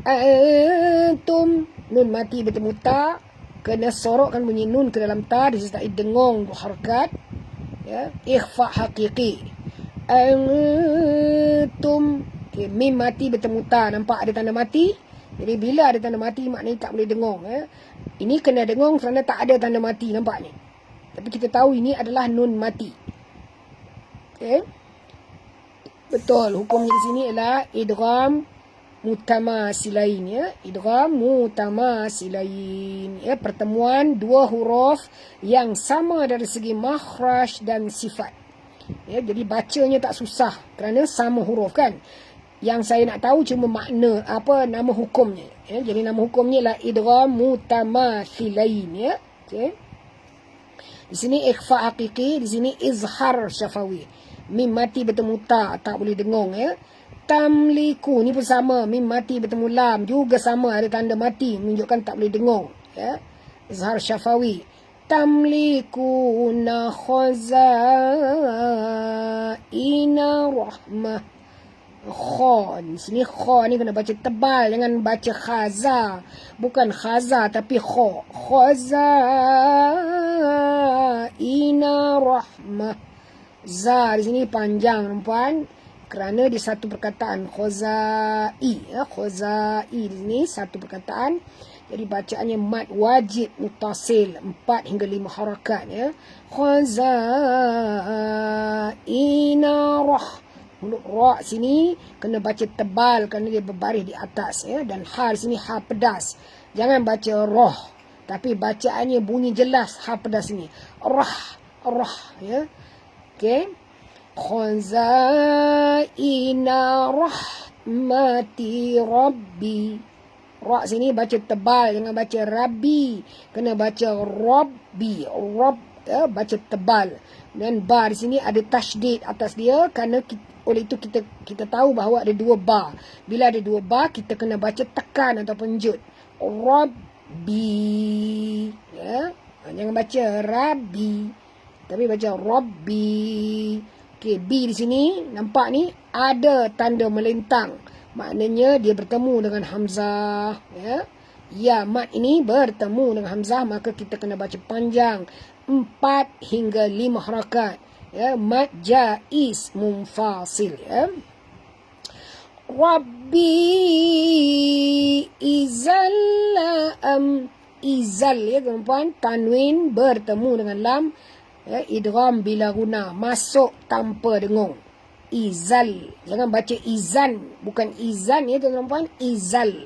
antum. Nun mati bertemu ta. Kena sorokkan bunyi nun ke dalam ta. Disertai dengung 2 harakat. Ya. Ikhfa hakiki. Antum. Okay, mim mati bertemu ta. Nampak ada tanda mati. Jadi bila ada tanda mati, maknanya tak boleh dengung. Ya. Ini kena dengung kerana tak ada tanda mati. Nampak ni? Tapi kita tahu ini adalah nun mati. Okay. Betul. Hukumnya di sini adalah idgham mutamasilain. Ya. Idgham mutamasilain. Ya. Pertemuan 2 huruf yang sama dari segi makhraj dan sifat. Ya. Jadi bacanya tak susah kerana sama huruf kan. Yang saya nak tahu cuma makna, nama hukumnya. Ya. Jadi nama hukumnya adalah idgham mutamasilain. Ya. Okay. Di sini ikhfa hakiki, di sini izhar syafawi. Mim mati bertemu ta, tak boleh dengung ya. Tamliku ni pun sama, mim mati bertemu lam juga sama, ada tanda mati menunjukkan tak boleh dengung ya. Izhar syafawi. Tamlikuna khazaina rahmah. Kha, di sini kha ni kena baca tebal, jangan baca khaza. Bukan khaza tapi kha. Khazaina rahmah. Za di sini panjang tuan-puan kerana di satu perkataan khazai ya, khazai di sini satu perkataan. Jadi bacaannya mad wajib mutasil 4 hingga 5 harakat ya. Khazaina rah. Huruf ra sini kena baca tebal kerana dia berbaris di atas ya, dan ha di sini ha pedas. Jangan baca roh, tapi bacaannya bunyi jelas ha pedas ini. Rah, rah ya. Okey. Khazaina rahmati rabbi. Ra sini baca tebal, jangan baca rabbi. Kena baca rabbi. Rabb ya, baca tebal. Dan ba di sini ada tasydid atas dia kerana oleh itu kita tahu bahawa ada 2 ba. Bila ada 2 ba, kita kena baca tekan ataupun jud. Rabbi ya. Jangan baca rabbi, tapi baca rabbi. Okey, B di sini nampak ni ada tanda melintang. Maknanya dia bertemu dengan hamzah ya. Ya, mad ini bertemu dengan hamzah, maka kita kena baca panjang 4 hingga 5 harakat ya. Mad jaiz munfasil ya. Rabbi izalla izal ya tuan-tuan, tanwin bertemu dengan lam ya, idgham bila guna, masuk tanpa dengung. Izal, jangan baca izan, bukan izan ya tuan-tuan, izal.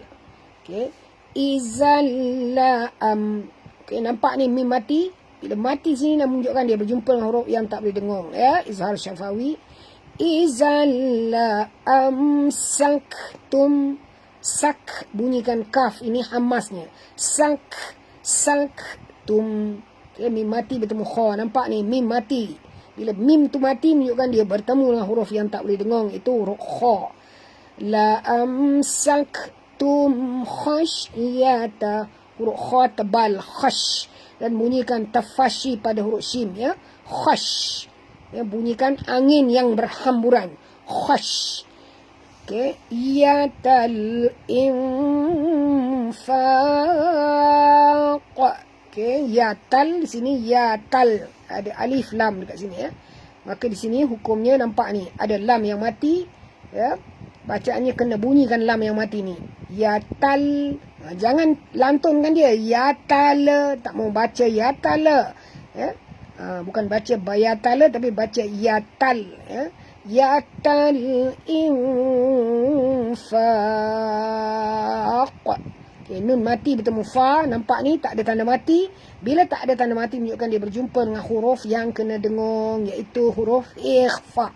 Okey, izalla okey, nampak ni mim mati. Bila mati sini nak menunjukkan dia berjumpa dengan huruf yang tak boleh dengung ya, izhar syafawi. Izalla amsaktum, sak bunyikan kaf, ini hamasnya. Saktum. Okay, mim mati bertemu kha. Nampak ni mim mati. Bila mim tu mati menunjukkan dia bertemu dengan huruf yang tak boleh dengung, itu huruf kha. La amsaktum khasyata, huruf kha tebal, khash, dan bunyikan tafashi pada huruf shim ya. Khash ya, bunyikan angin yang berhamburan. Khash. Okey, yatal infaq. Okey, yatal di sini yatal, ada alif lam dekat sini ya. Maka di sini hukumnya nampak ni ada lam yang mati ya. Bacaannya kena bunyikan lam yang mati ni. Yatal. Jangan lantunkan dia. Yatal, tak mau baca yatal ya. Bukan baca bayatala, tapi baca yatal ya. Yatal infaq. Okay, nun mati bertemu fa. Nampak ni tak ada tanda mati. Bila tak ada tanda mati menunjukkan dia berjumpa dengan huruf yang kena dengung, iaitu huruf ikhfa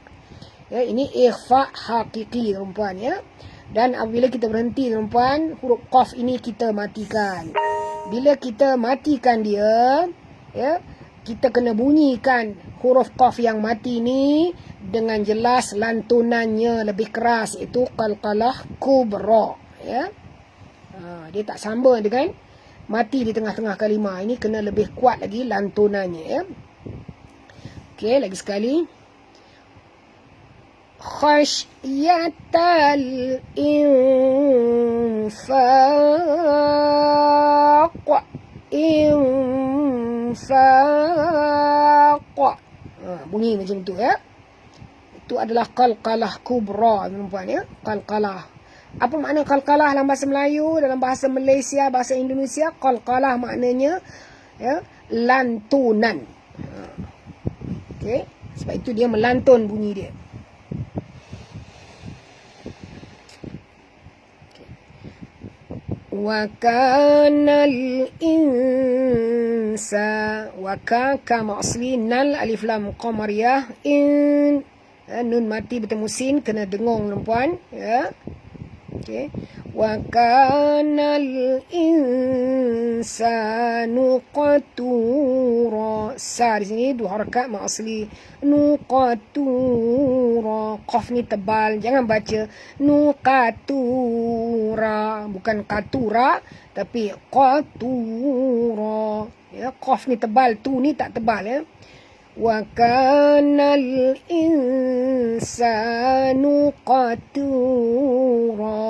ya. Ini ikhfa hakiki tuan-tuan ya. Dan apabila kita berhenti tuan-tuan, huruf qaf ini kita matikan. Bila kita matikan dia ya, kita kena bunyikan huruf qaf yang mati ni dengan jelas, lantunannya lebih keras, iaitu qalqalah kubra ya. Dia tak sama dengan mati di tengah-tengah kalimah. Ini kena lebih kuat lagi lantunannya ya. Okey, lagi sekali. Khasyatal infaq. Infaq. Bunyi macam tu ya. Itu adalah qalqalah kubra tuan-tuan ya. Qalqalah. Apa makna qalqalah dalam bahasa Melayu, dalam bahasa Malaysia, bahasa Indonesia? Qalqalah maknanya ya, lantunan. Okey, sebab itu dia melantun bunyi dia. Wa kanal insa, wa ka asli nal alif lam qamariyah, in nun mati bertemu sin, kena dengung tuan-puan ya. Okey, wa kanal insanu qatura. Sa di sini 2 harakat ma asli nuqatura. Qaf ni tebal, jangan baca nuqatura, bukan qatura tapi qatura ya. Qaf ni tebal, tu ni tak tebal ya. Wa kanal insanu qatura.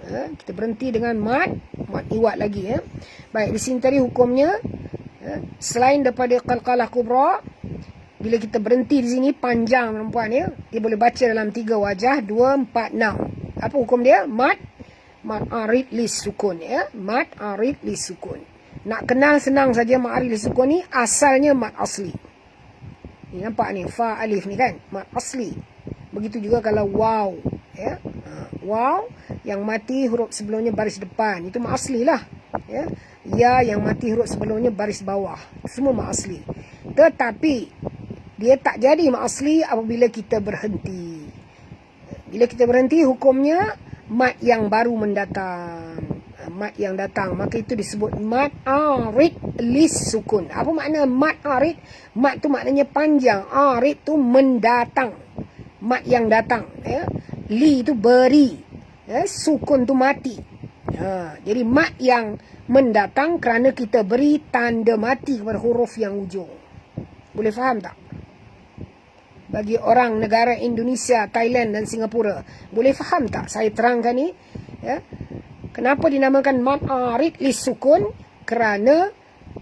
Kita berhenti dengan mad iwat lagi ya. Baik, di sini tadi hukumnya selain daripada qalqalah kubra, bila kita berhenti di sini panjang perempuan ya, dia boleh baca dalam 3 wajah, 2, 4, 6. Apa hukum dia? Mad Mad arid lisukun, ya. Mad arid lisukun. Nak kenal senang saja mad arid lisukun ni, asalnya mad asli. Ni nampak ni, fa alif ni kan, mad asli. Begitu juga kalau waw, ya. Waw yang mati huruf sebelumnya baris depan, itu mad asli lah, ya. Ya yang mati huruf sebelumnya baris bawah, semua mad asli. Tetapi dia tak jadi mad asli apabila kita berhenti. Bila kita berhenti, hukumnya mad yang baru mendatang. Mad yang datang, maka itu disebut mad arid lisukun. Apa makna mad arid? Mad tu maknanya panjang, arid tu mendatang, mad yang datang, ya. Li tu beri, ya. Sukun tu mati. Jadi mad yang mendatang kerana kita beri tanda mati kepada huruf yang ujung. Boleh faham tak? Bagi orang negara Indonesia, Thailand dan Singapura, boleh faham tak saya terangkan ni, ya? Kenapa dinamakan mad arid lisukun? Kerana,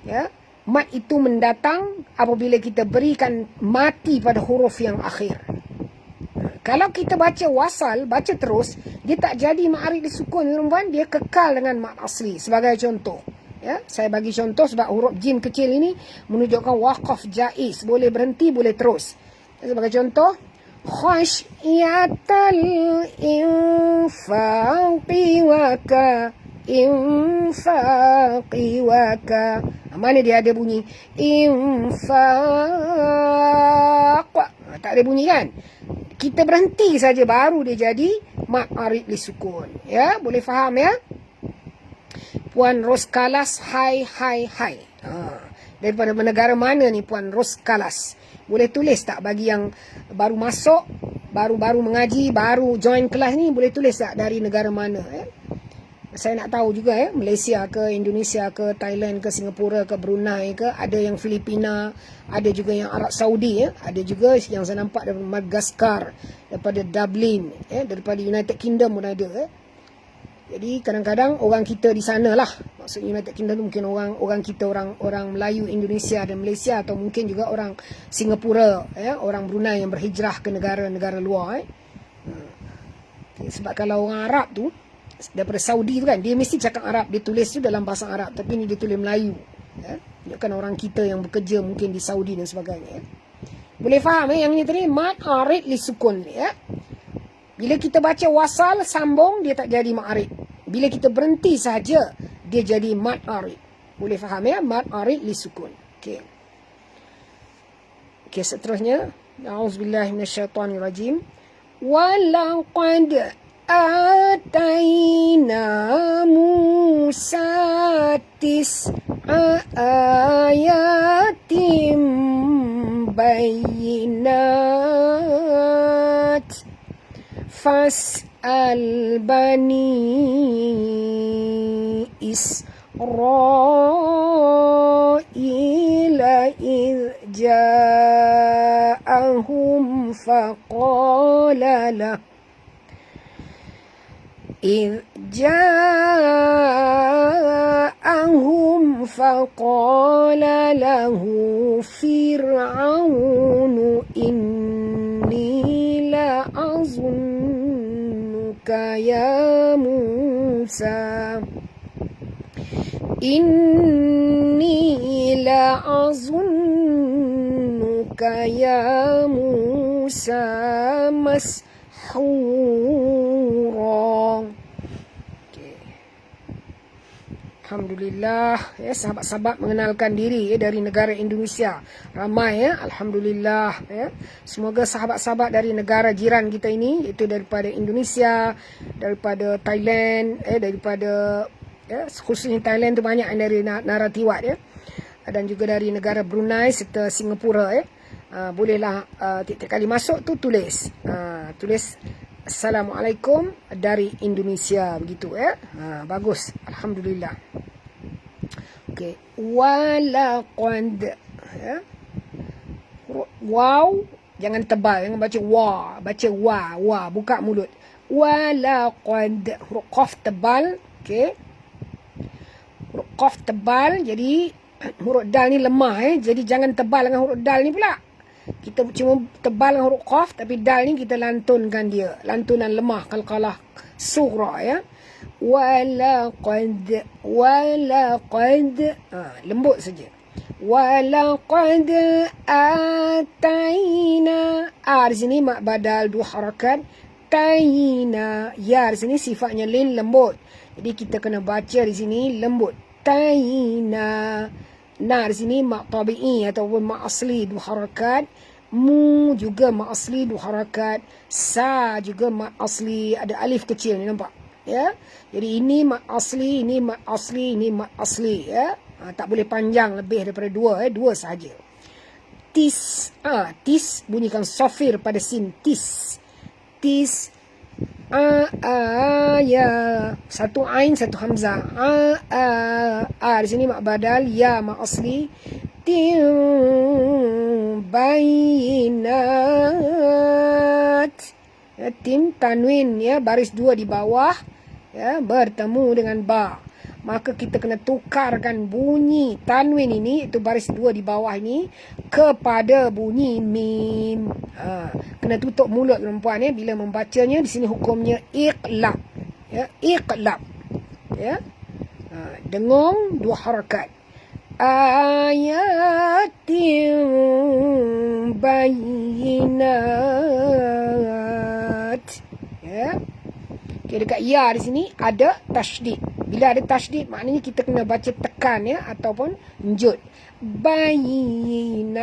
ya, mad itu mendatang apabila kita berikan mati pada huruf yang akhir. Kalau kita baca wasal, baca terus, dia tak jadi mad arid lisukun, tuan-tuan, dia kekal dengan mad asli. Sebagai contoh, ya, saya bagi contoh sebab huruf jim kecil ini menunjukkan waqaf jaiz, boleh berhenti, boleh terus. Sebagai contoh, khasyatal infaqi waka, infaqi waka. Mana dia ada bunyi infaq? Tak ada bunyi kan? Kita berhenti saja baru dia jadi mad arid lisukun. Ya, boleh faham, ya? Puan Roskalas, hai. Daripada negara mana ni Puan Roskalas? Boleh tulis tak bagi yang baru masuk, baru mengaji, baru join kelas ni, boleh tulis tak dari negara mana, ya? Saya nak tahu juga, ya, Malaysia ke, Indonesia ke, Thailand ke, Singapura ke, Brunei ke, ada yang Filipina, ada juga yang Arab Saudi, ya, ada juga yang saya nampak daripada Madagascar, daripada Dublin, ya, daripada United Kingdom pun ada, ya. Jadi kadang-kadang orang kita di sana lah, maksud United Kingdom tu mungkin orang kita, orang Melayu Indonesia dan Malaysia, atau mungkin juga orang Singapura, ya, orang Brunei yang berhijrah ke negara-negara luar, sebab kalau orang Arab tu daripada Saudi tu kan, dia mesti cakap Arab, dia tulis tu dalam bahasa Arab, tapi ni dia tulis Melayu, ya. Kan orang kita yang bekerja mungkin di Saudi dan sebagainya, ya. Boleh faham, yang ini tadi mad arid lisukun, ya. Bila kita baca wasal sambung, dia tak jadi mad arid. Bila kita berhenti saja, dia jadi mad arid. Boleh faham, ya? Mad arid lisukun. Okey. Okey, seterusnya, a'udzubillahi minasyaitonirrajim. Walaqad atayna Musa tis'a ayatim bayyinat fas'al bani Israila idh ja'ahum faqala lah إذ جاءهم فقال له فرعون إني لأظنك يا موسى إني لأظنك يا موسى مسحورا. Alhamdulillah, ya, sahabat-sahabat mengenalkan diri, ya, dari negara Indonesia ramai, ya, alhamdulillah, ya. Semoga sahabat-sahabat dari negara jiran kita ini, iaitu daripada Indonesia, daripada Thailand, daripada, ya, khususnya Thailand tu banyak yang dari Naratiwat, ya, dan juga dari negara Brunei serta Singapura, ya. Bolehlah tiap-tiap kali masuk tu tulis Assalamualaikum dari Indonesia, begitu, ya. Bagus, alhamdulillah. Okey, walaqad, ya. Wow, jangan tebal, jangan baca baca wa, buka mulut. Walaqad, huruf qaf tebal, okey. Huruf qaf tebal, jadi huruf dal ni lemah, jadi jangan tebal dengan huruf dal ni pula. Kita cuma tebal dengan huruf qaf, tapi dal ni kita lantunkan dia. Lantunan lemah, qalqalah sughra ya. Walaqad, lembut saja. Walaqad ataina. Di sini mak badal 2 harakat. Taina. Ya di sini sifatnya lin, lembut. Jadi kita kena baca di sini lembut. Taina. Nah di sini mak tabi'i ataupun mak asli 2 harakat. Mu juga mak asli 2 harakat. Sa juga mak asli, ada alif kecil ni, nampak ya. Jadi ini mak asli, ini mak asli, ini mak asli ya. Tak boleh panjang lebih daripada 2 2 sahaja. Tis, tis bunyikan sofir pada sin. Tis, tis. Ya, 1 ain 1 hamzah. Di sini mak badal, ya mak asli. Tim bayinat ya, tim tanwin ya, baris 2 di bawah ya, bertemu dengan ba. Maka kita kena tukarkan bunyi tanwin ini, itu baris 2 di bawah ini, kepada bunyi mim. Kena tutup mulut perempuan ya bila membacanya. Di sini hukumnya iqlab ya, iqlab ya. Dengung 2 harakat. Ayatin bayinat ya. Okay, dekat ya di sini ada tasydid. Bila ada tasydid maknanya kita kena baca tekan ya, ataupun njud. Bayinat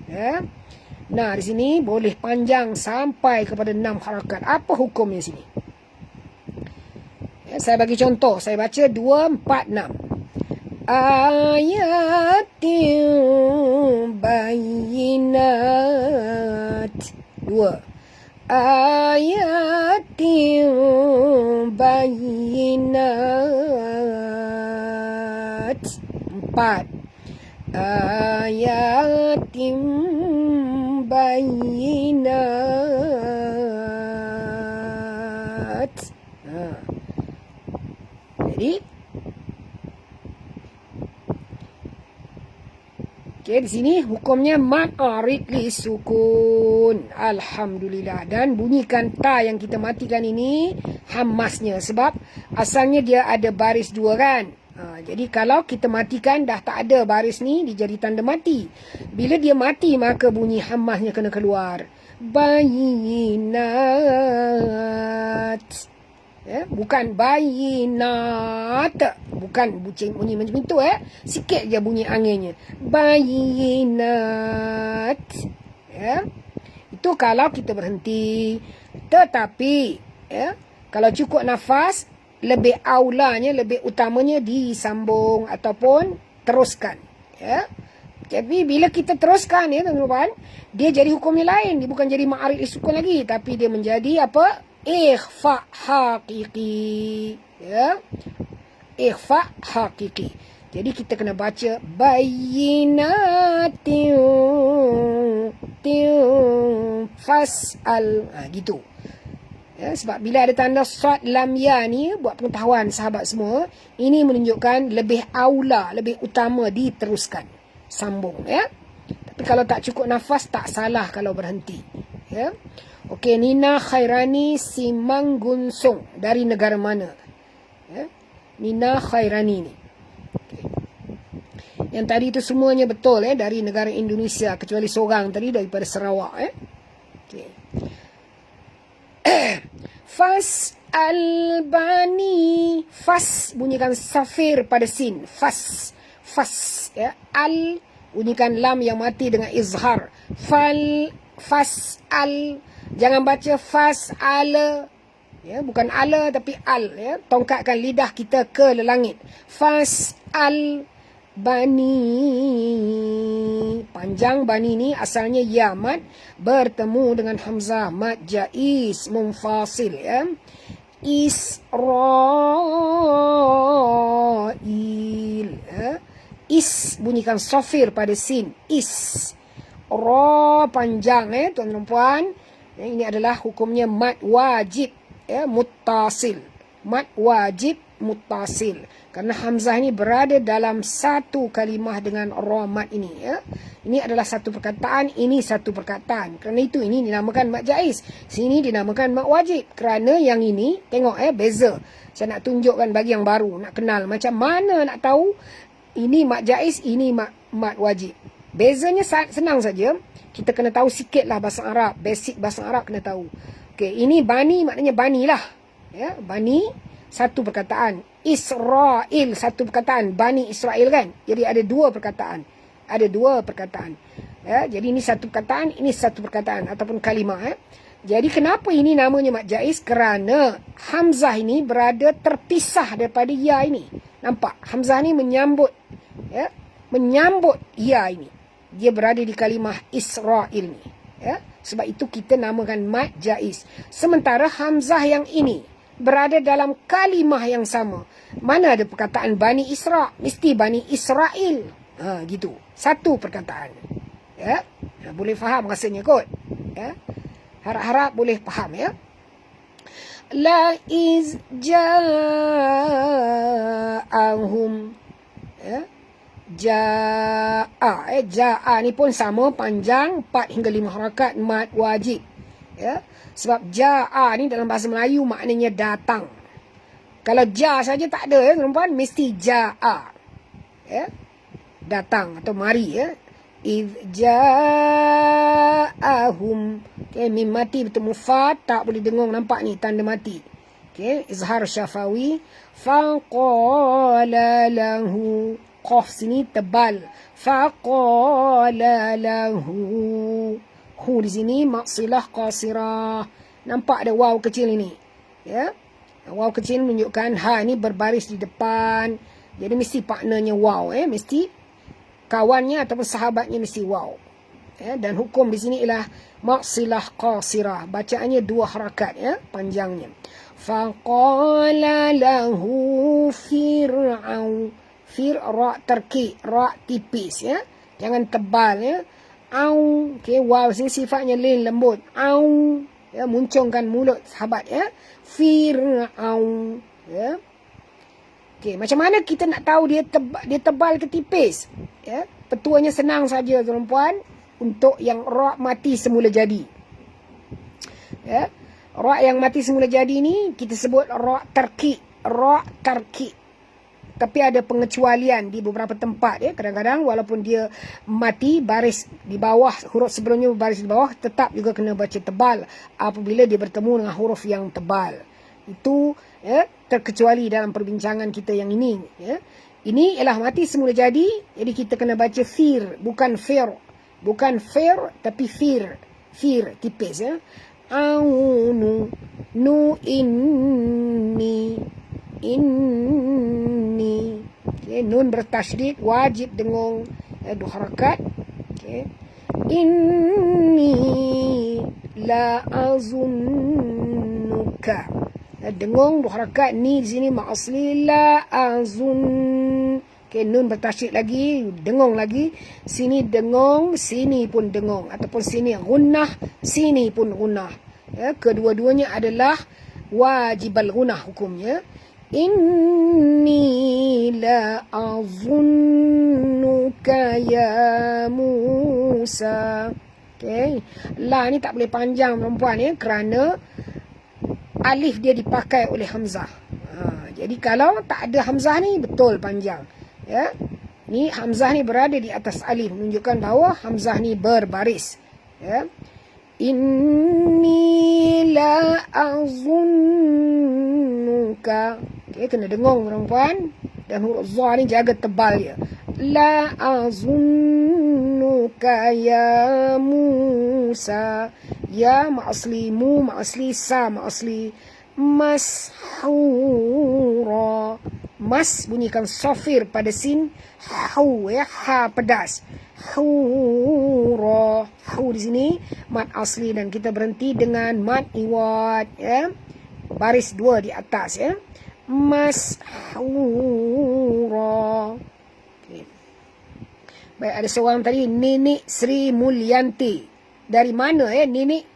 ya. Nah di sini boleh panjang sampai kepada 6 harakat. Apa hukumnya sini? Ya, saya bagi contoh, saya baca 2, 4, 6. Ayatin bayinat 2. Ayatin bayinat 4. Ayatin bayinat. Jadi di sini hukumnya mad arid li sukun. Alhamdulillah. Dan bunyikan ta yang kita matikan ini hamasnya, sebab asalnya dia ada baris 2 kan. Jadi kalau kita matikan dah tak ada baris ni, dia jadi tanda mati. Bila dia mati maka bunyi hamasnya kena keluar. Bayinat ya, bukan bayinat, bukan bunyi macam itu sikit je bunyi anginnya. Bayinat ya. Itu kalau kita berhenti. Tetapi ya, kalau cukup nafas, lebih aulanya, lebih utamanya disambung ataupun teruskan ya. Tapi bila kita teruskan ya tuan-tuan, dia jadi hukumnya lain. Dia bukan jadi ma'arid sukun lagi, tapi dia menjadi apa? Ikhfa hakiki ya. Ikhfa hakiki. Jadi kita kena baca bayinatin fas'al gitu ya. Sebab bila ada tanda sad lam ya ni, buat pengetahuan sahabat semua, ini menunjukkan lebih aula, lebih utama diteruskan, sambung ya. Tapi kalau tak cukup nafas, tak salah kalau berhenti ya. Okey, Nina Khairani Simanggunsung dari negara mana? Ya. Nina Khairani ni. Okay. Yang tadi itu semuanya betul dari negara Indonesia, kecuali seorang tadi daripada Sarawak Okay. Fas Albani. Fas bunyikan safir pada sin. Fas. Fas ya. Al bunyikan lam yang mati dengan izhar. Fas al. Jangan baca fas ala ya, bukan ala tapi al ya. Tongkatkan lidah kita ke langit. Fas al bani. Panjang bani ni asalnya ya mad bertemu dengan hamzah mad jaiz munfasil ya. Israil ya. Is bunyikan sofir pada sin. Is. Ra panjang tuan-tuan puan. Ini adalah hukumnya mad wajib ya, muttasil. Mad wajib muttasil. Kerana hamzah ni berada dalam satu kalimah dengan ra mad ini. Ya. Ini adalah satu perkataan, ini satu perkataan. Kerana itu ini dinamakan mad jaiz. Sini dinamakan mad wajib. Kerana yang ini, tengok beza. Saya nak tunjukkan bagi yang baru, nak kenal macam mana nak tahu ini mad jaiz, ini mad wajib. Bezanya senang saja. Kita kena tahu sikit lah bahasa Arab. Basic bahasa Arab kena tahu. Okey, ini bani maknanya bani lah. Ya, bani satu perkataan. Israel satu perkataan. Bani Israel kan. Jadi ada dua perkataan. Ada dua perkataan. Ya, jadi ini satu perkataan, ini satu perkataan ataupun kalimah. Jadi kenapa ini namanya mad jaiz? Kerana hamzah ini berada terpisah daripada ya ini. Nampak? Hamzah ni menyambut. Ya, menyambut ya ini. Dia berada di kalimah Israel ni. Ya? Sebab itu kita namakan mad jaiz. Sementara hamzah yang ini berada dalam kalimah yang sama. Mana ada perkataan Bani Isra? Mesti Bani Israel. Gitu. Satu perkataan. Ya? Boleh faham rasanya kot. Ya? Harap-harap boleh faham ya. La iz ja'ahum. Ya? Ja'a. Ja'a ni pun sama panjang 4 hingga 5 harakat mad wajib. Ya. Sebab ja'a ni dalam bahasa Melayu maknanya datang. Kalau ja saja tak ada tuan-tuan, mesti ja'a. Ya. Datang atau mari ya. Idh ja'ahum. Okay, mim mati bertemu fa, tak boleh dengung, nampak ni tanda mati. Okay, izhar syafawi. Faqala lahu. Qaf sini tebal. Faqala lahu. Hu di sini maksilah qasirah. Nampak ada waw kecil ini. Ya. Waw kecil menunjukkan ha ni berbaris di depan. Jadi mesti partnernya waw. Mesti kawannya ataupun sahabatnya mesti waw. Ya. Dan hukum di sini ialah maksilah qasirah. Bacaannya 2 harakat ya, panjangnya. Faqala lahu fir'aun. Ra terkik, ra tipis ya. Jangan tebal ya. Au, okey, waw sini sifatnya lin lembut. Au, ya, muncungkan mulut sahabat ya. Fir'aun ya. Okey, macam mana kita nak tahu dia tebal ke tipis? Ya, petuanya senang saja tuan-puan, untuk yang ra mati semula jadi. Ya. Ra yang mati semula jadi ni kita sebut ra terkik, ra terkik. Tapi ada pengecualian di beberapa tempat ya. Kadang-kadang walaupun dia mati baris di bawah, huruf sebelumnya baris di bawah, tetap juga kena baca tebal apabila dia bertemu dengan huruf yang tebal. Itu ya, terkecuali dalam perbincangan kita yang ini ya. Ini ialah mati semula jadi kita kena baca fir, bukan fir. Bukan fir tapi fir. Fir tipis ya. Aunu nu inni okay. Nun bertasydid, wajib dengung 2 harakat. Okay. Inni la azunnuka. Dengung 2 harakat. Ni di sini ma'asli la azun. Okay. Nun bertasydid lagi, dengung lagi. Sini dengung, sini pun dengung. Ataupun sini gunnah, sini pun gunnah. Ya, kedua-duanya adalah wajibal gunnah hukumnya. Inni la azunnuka ya Musa. Okay. La ni tak boleh panjang perempuan ya, kerana alif dia dipakai oleh hamzah. Jadi kalau tak ada hamzah ni betul panjang. Ya. Ni hamzah ni berada di atas alif, menunjukkan bahawa hamzah ni berbaris. Ya. Inni la azunnuka. Okay, kena dengung perempuan. Dan huruf za ni jaga tebal dia. La azunnuka ya Musa. Ya ma'asli, mu ma'asli, sa ma'asli. Mashura. Mas bunyikan sofir pada sin. Hau ya, ha pedas. Hura. Hu di sini mad asli dan kita berhenti dengan mad iwad ya. Baris 2 di atas ya. Mashura. Okay. Baik, ada seorang tadi, Nenek Sri Mulyanti. Dari mana ya Nenek?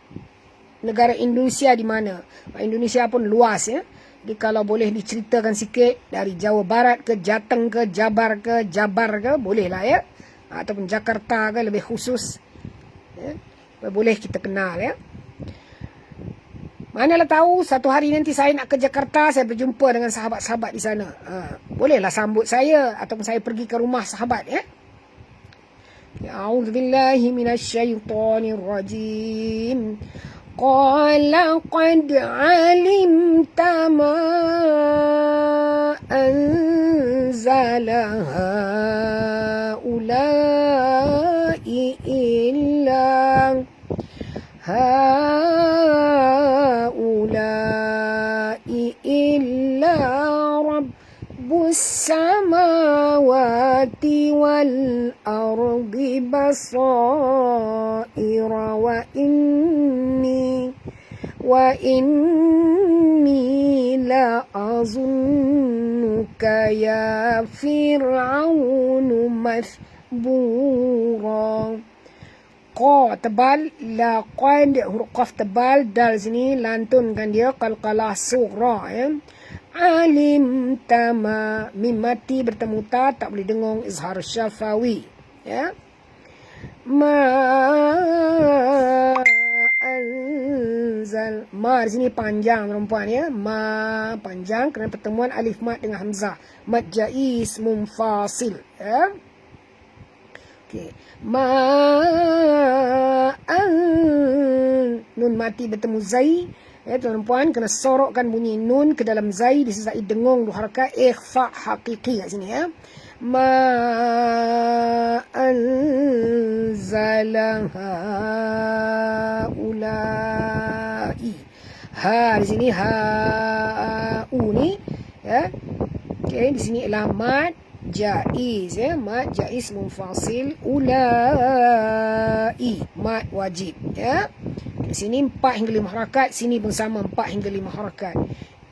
Negara Indonesia di mana? Indonesia pun luas ya. Jadi kalau boleh diceritakan sikit dari Jawa Barat ke Jateng ke Jabar ke boleh lah ya. Ataupun Jakarta ke lebih khusus. Ya. Boleh kita kenal ya. Manalah tahu satu hari nanti saya nak ke Jakarta, saya berjumpa dengan sahabat-sahabat di sana. Bolehlah sambut saya ataupun saya pergi ke rumah sahabat ya. A'udzubillahi minasyaitonir rajim. Qala qad 'alimta ma anzala haula'i illa rabbus samawati wal ardi basaira wa inni la azunnuka ya fir'aunu mathbura. Qa tebal, la qad huruf qaf tebal, dal sini lantunkan dia qalqalah sughra ya. Alim tama, mim mati bertemu ta, tak boleh dengung, izhar syafawi ya. Ma anzal, ma di sini panjang perempuan ya, ma panjang kerana pertemuan alif mat dengan hamzah, mad jais munfasil ya. Okey, ma nun mati bertemu zai ya tuan-puan, kena sorokkan bunyi nun ke dalam zai disertai dengung dua harakat ikhfa hakiki kat sini ya. Ma anzala haulai, ha di sini ha ni ya. Okey, di sini ialah mad jaiz ya, mad jaiz munfasil, ulai mad wajib ya. Di sini 4 hingga 5 harakat, sini pun sama 4 hingga 5 harakat.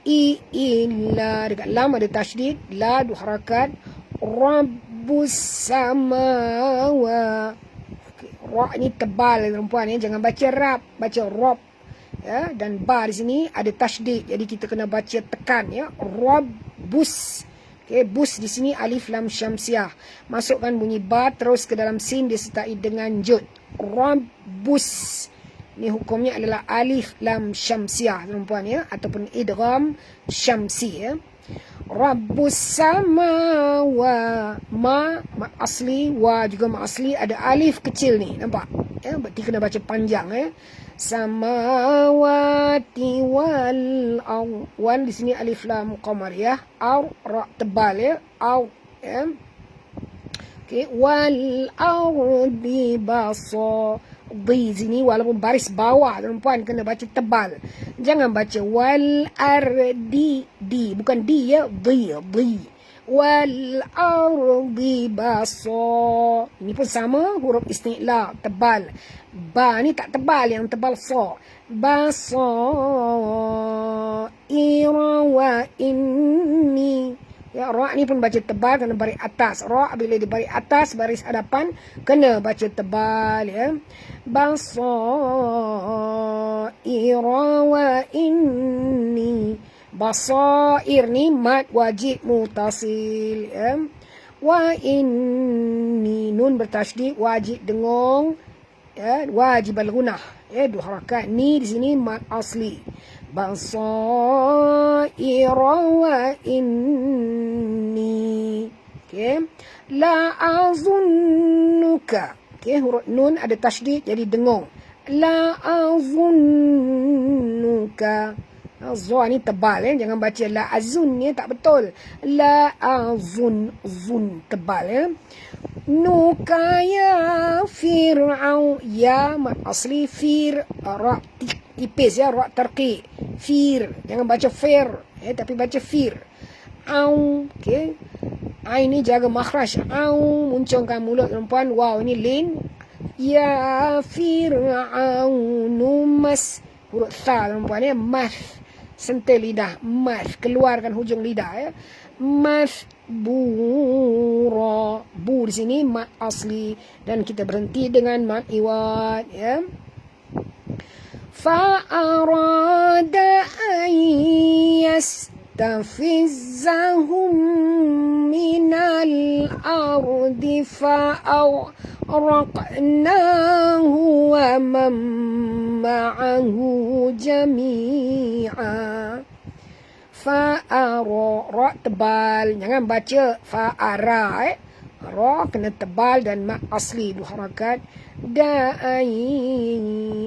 Illa dekat lam ada tasydid, la 2 harakat, rabbus samawa. Ra ni tebal perempuan ya, jangan baca rab, baca rob ya. Dan ba di sini ada tasydid, jadi kita kena baca tekan ya, rabbus. Okey, bus di sini alif lam syamsiah. Masukkan bunyi ba terus ke dalam sin disertai dengan jud. Rabbus. Ni hukumnya adalah alif lam syamsiah perempuan ya, ataupun idgham syamsi ya. Rabbus samawa, ma asli, wa juga ma asli, ada alif kecil ni, nampak ya, berarti kena baca panjang ya. Samawati wal wal di sini alif lam qamar ya, au ra tebal ya, au ya. Okey, wal ardi basa, di sini walaupun baris bawah tuan-puan kena baca tebal. Jangan baca wal ardi, di bukan di ya, di wal ardi basa. Ini pun sama, huruf isti'la tebal. Ba ni tak tebal, yang tebal sa. Basa ira wa inni ya, ra ni pun baca tebal kena baris atas. Ra bila dibaris atas baris hadapan kena baca tebal ya. Basaira wa inni, basair ni mad wajib mutasil ya. Wa inni nun bertasydid wajib dengung ya, wajib al-gunah ya, 2 harakat. Ni di sini mad asli. Basaira wa inni. Okey, la azunnuka. Okey, huruf nun ada tasydid jadi dengung. La azunnuka. Za ni tebal ya, jangan baca la azun ni, tak betul. La azun, zun tebal ya. Nuka ya fir'au, ya mat asli, fir ra tipis ya, ra tarqiq, fir, jangan baca fir ya, tapi baca fir. Au, okey, ai ni jaga makhraj, au muncungkan mulut perempuan, wow ini lin. Ya fir'aunu mas, huruf tha perempuan ya, mas, sentil lidah, mas, keluarkan hujung lidah ya. Mas bura, bu di sini mat asli dan kita berhenti dengan mat iwad ya. Fa arada ayas, يستفزهم من الأرض فأغرقناه ومن معه جميعا. Fa'ara tebal, jangan baca fa'ara ra kena tebal dan mak asli dua harakat. Da'i,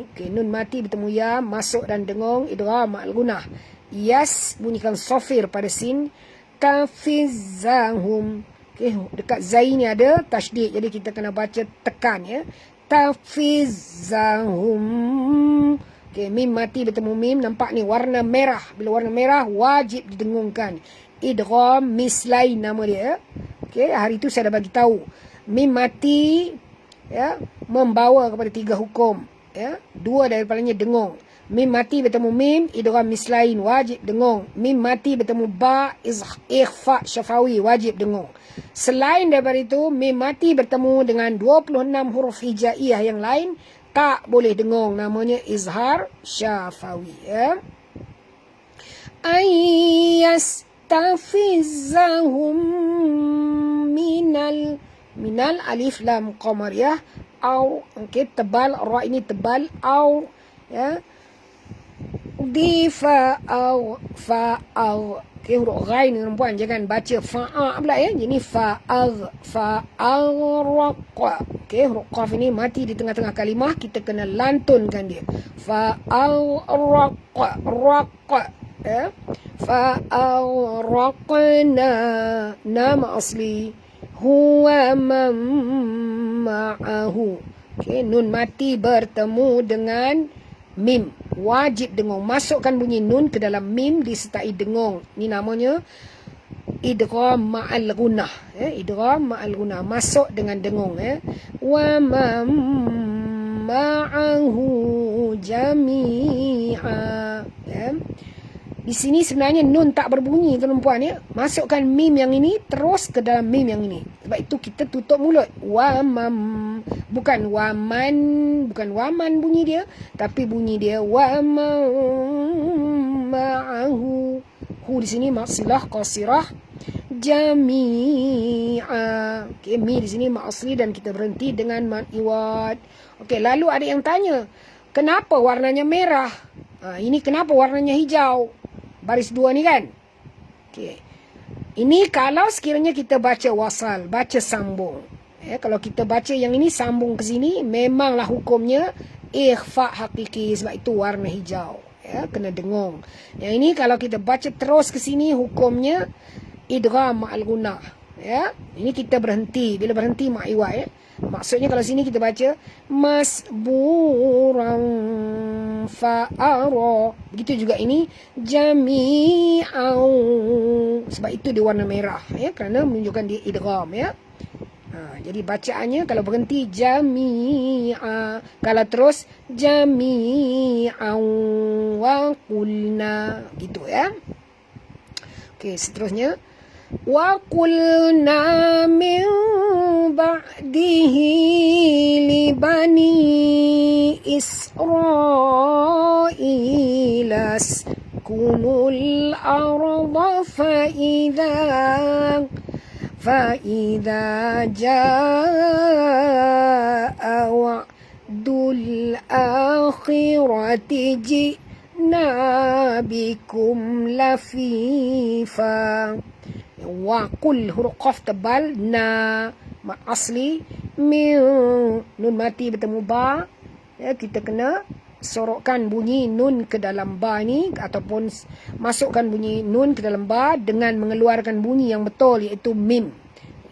okay, nun mati bertemu ya, masuk dan dengung, idgham ma'al gunah. Yas bunyikan sofir pada sin. Tafizahum, okay, dekat zai ni ada tasydid, jadi kita kena baca tekan ya. Tafizahum. Okay, mim mati bertemu mim, nampak ni warna merah. Bila warna merah wajib didengungkan. Idgham mislain nama dia. Okay, hari tu saya dah bagi tahu. Mim mati ya, membawa kepada 3 hukum ya. 2 daripadanya dengung. Mim mati bertemu mim, idgham mislain wajib dengung. Mim mati bertemu ba, ikhfa syafawi wajib dengung. Selain daripada itu, mim mati bertemu dengan 26 huruf hijaiyah yang lain tak boleh dengung, namanya izhar syafawi ya. Ayastafizahum minal alif lam qamar ya. Au, okay, tebal ra ini tebal au ya. Di fa au, okay, huruf ghain perempuan jangan baca fa'a pula ya. Jadi fa'araq. Okay, huruf qaf ini mati di tengah-tengah kalimah, kita kena lantunkan dia. Fa'araq ya. Fa'araqna, nama asli huwa man ma'ahu. Okay, nun mati bertemu dengan mim, wajib dengung. Masukkan bunyi nun ke dalam mim disertai dengung. Ni namanya idgham ma'al gunah ya. Idgham ma'al gunah, masuk dengan dengung ya. Wa man ma'ahu jami'a ya. Di sini sebenarnya nun tak berbunyi tuan-tuan ya. Masukkan mim yang ini terus ke dalam mim yang ini. Sebab itu kita tutup mulut. Wamam, bukan waman, bukan waman bunyi dia, tapi bunyi dia wamam ma'ahu. Hu di sini maksilah qasirah jami'a. Okay, mi di sini mak asli dan kita berhenti dengan mad iwad. Okey, lalu ada yang tanya, kenapa warnanya merah? Ini kenapa warnanya hijau? Baris 2 ni kan. Okay. Ini kalau sekiranya kita baca wasal, baca sambung. Ya, kalau kita baca yang ini sambung ke sini, memanglah hukumnya ikhfa hakiki, sebab itu warna hijau. Ya, kena dengung. Yang ini kalau kita baca terus ke sini, hukumnya idgham ma'al gunah. Ya, ini kita berhenti. Bila berhenti ma'iwa ya. Maksudnya kalau sini kita baca masburan fa'ara. Begitu juga ini jami'au. Sebab itu dia warna merah ya, kerana menunjukkan dia idgham ya. Jadi bacaannya kalau berhenti jami'a, kalau terus jami'au wa qulna gitu ya. Okey, seterusnya wa qulna min ba'dihi li bani Israila askunul arda فإذا جاء وعد الآخرة جئنا بكم لفيفا. Waqul huruf qaf tebal, na mak asli, min nun mati bertemu ba ya, kita kena sorokkan bunyi nun ke dalam ba ni, ataupun masukkan bunyi nun ke dalam ba dengan mengeluarkan bunyi yang betul, iaitu mim,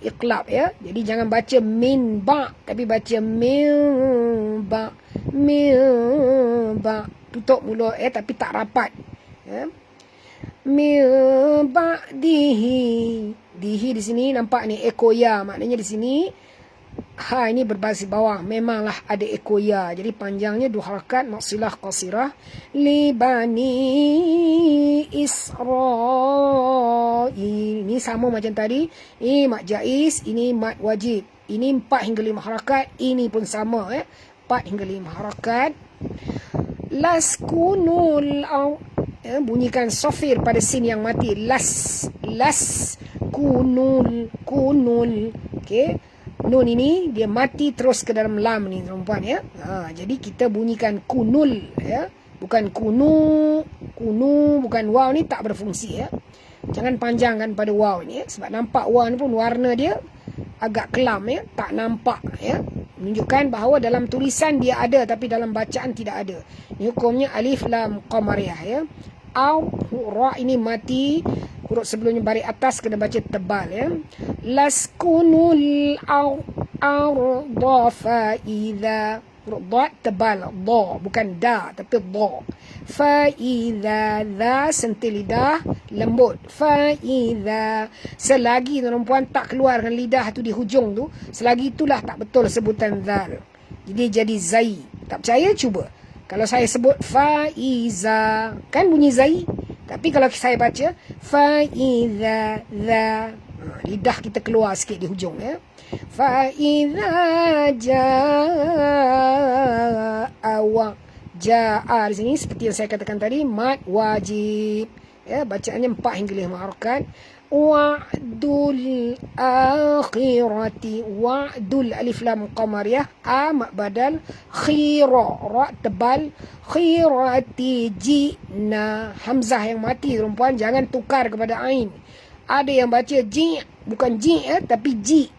iqlab ya. Jadi jangan baca min ba, tapi baca min ba, tutup mulut ya, tapi tak rapat ya. Min ba'dihi, dihi di sini nampak ni ekoya, maknanya di sini ha ini berbaris bawah, memanglah ada ekoya, jadi panjangnya 2 harakat maksilah qasirah. Li bani Israil, ini sama macam tadi, ini mat jaiz, ini mat wajib, ini 4 hingga 5 harakat, ini pun sama 4 hingga 5 harakat. Laskunul bunyikan sofir pada sin yang mati. Las, kunul. Okey. Nun ini dia mati terus ke dalam lam ni tuan-puan ya. Jadi kita bunyikan kunul ya. Bukan kunu, bukan waw ni tak berfungsi ya. Jangan panjangkan pada waw ni ya. Sebab nampak waw ni pun warna dia agak kelam ya, tak nampak ya. Menunjukkan bahawa dalam tulisan dia ada tapi dalam bacaan tidak ada. Ini hukumnya alif lam qamariyah ya. Au ra ini mati, huruf sebelumnya baris atas kena baca tebal ya. Laskunul arda fa idza, huruf dha tebal, dha bukan da tapi dha. Fa idza, dha sentil lidah lembut. Fa idza, selagi tuan-puan tak keluar dengan lidah tu di hujung tu, selagi itulah tak betul sebutan zal. Jadi zai. Tak percaya cuba. Kalau saya sebut faiza, kan bunyi zai. Tapi kalau saya baca faiza za, lidah kita keluar sikit di hujung ya. Faiza jaa, jaa di sini seperti yang saya katakan tadi mad wajib ya, bacaannya 4 hingga 5 harakat. Wa'dul akhirati, wa'dul alif lam qamariyah, a mak badal, khira ra tebal, khirati jina, hamzah yang mati tuan-puan, jangan tukar kepada ain. Ada yang baca ji bukan ji tapi ji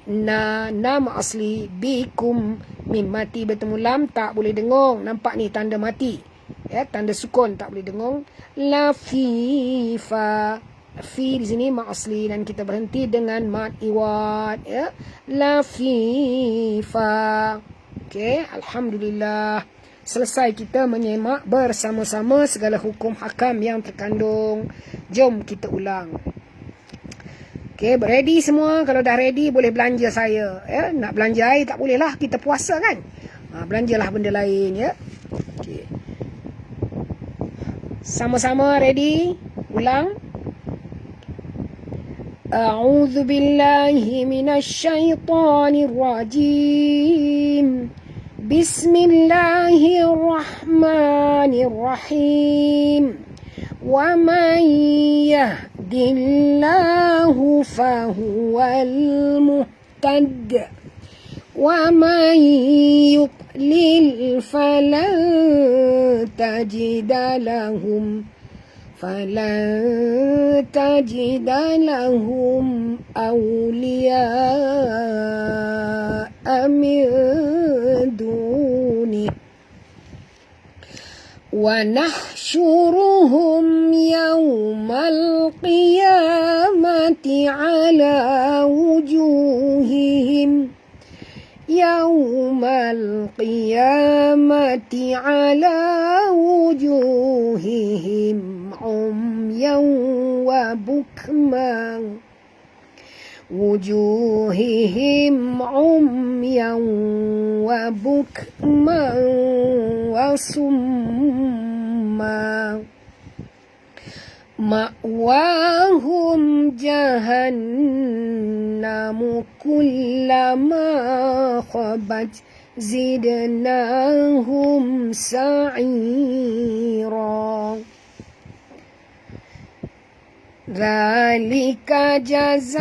na, nama asli, bikum mim mati bertemu lam tak boleh dengung. Nampak ni tanda mati ya, tanda sukun tak boleh dengung. Lafifa, fi di sini mak asli dan kita berhenti dengan mat iwad ya. Lafifa. Okey, alhamdulillah. Selesai kita menyemak bersama-sama segala hukum hakam yang terkandung. Jom kita ulang. Okey, ready semua? Kalau dah ready boleh belanja saya ya. Nak belanja air tak boleh lah, kita puasa kan. Belanjalah benda lain ya. Okey. Sama-sama ready? Ulang. A'udzu billahi minasy syaithanir rajim. Bismillahirrahmanirrahim. Wa man yahdillahu fahuwal muhtad. Wa man yudlil falan tajida lahum awliya'a min duni wa nahsyuruhum yawmal qiyamati ala wujuhihim yawmal qiyamati ala wujuhihim umyan wa bukman wa summa ma'wahum jahannamu kullama khabat zidnahum sa'ira. Dzalika jazaa'uhum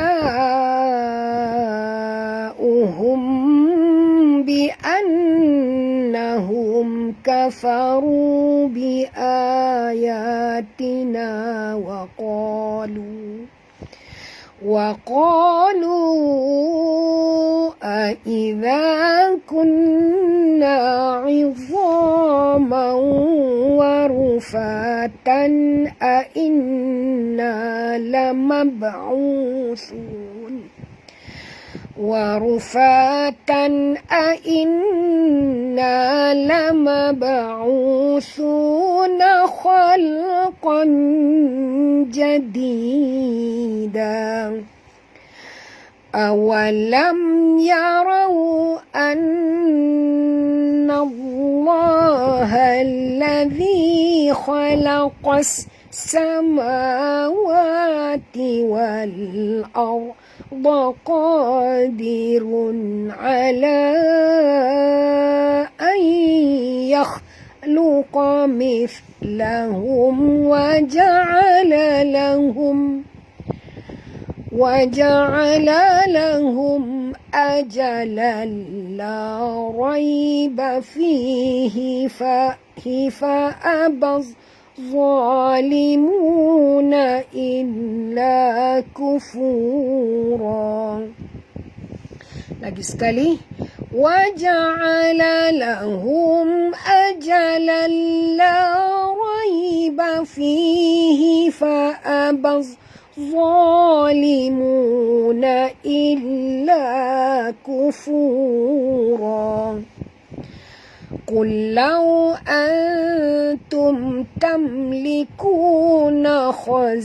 bi annahum kafaru bi ayatina wa qalu a idza kunna 'idhaman wa rufatan a inna lamab'uthun wa rufatan a inna lamab'uthuna khalqan jadida. Awalam yarau anna Allaha alladhi khalaqas samawati wal arda qadirun ala an يخلق مثلهم وجعل لهم أجلا لا ريب فيه فأبى الظالمون إلا كفورا. Lagi sekali, وجعل لهم أجلا لا ريب فيه فأبى الظالمون إلا كفورا. قل لو أنتم تملكون خزائن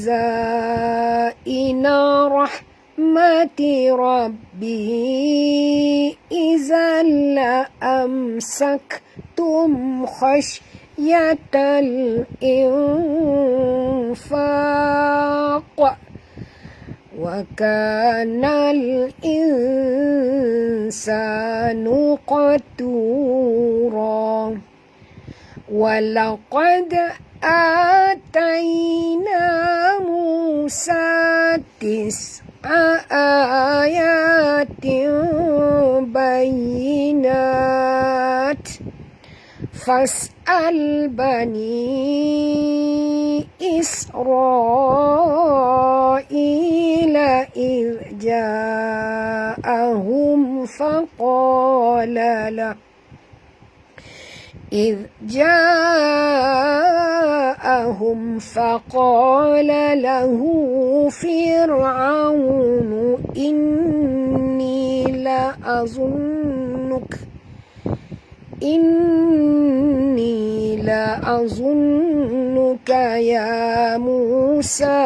رحمة ربي إذا لأمسكتم خشية الإنفاق وكان الإنسان قتورا. ولقد آتينا موسى 9 آيات بينات فاسأل بني إسرائيل إذ جاءهم فقال له فرعون إني لأظنك يا موسى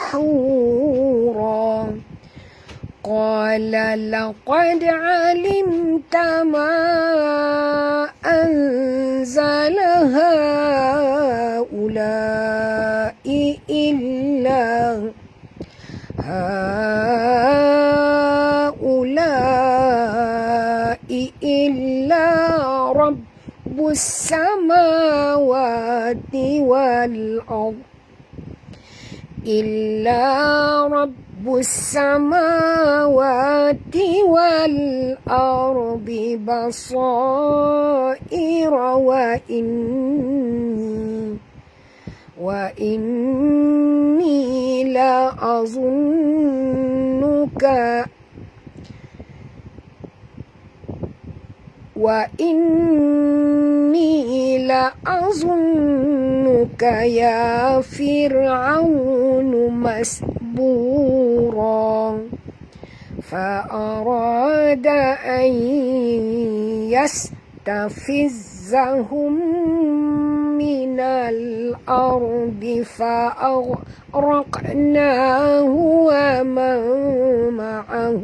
مسحورا. قال لقد علمت ما أنزل هؤلاء إلا رب السماوات والأرض بصائر وإني لأظنك يا فرعون مسبورا. فأراد أن يستفزهم من الأرض فأغرقناه ومن معه.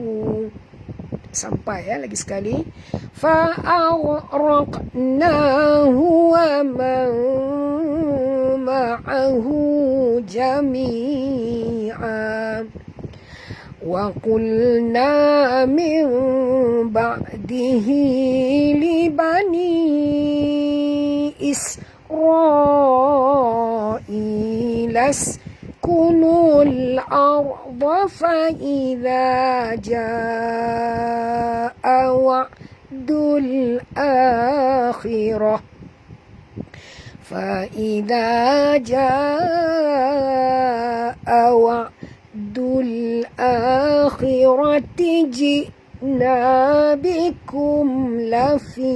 Sampai ya, lagi sekali. فأغرقناه ومن معه جميعا. وقلنا من بعده لبني إسرائيل اسكنوا الأرض فإذا جاء وعد الآخرة جئنا بكم لفيفا.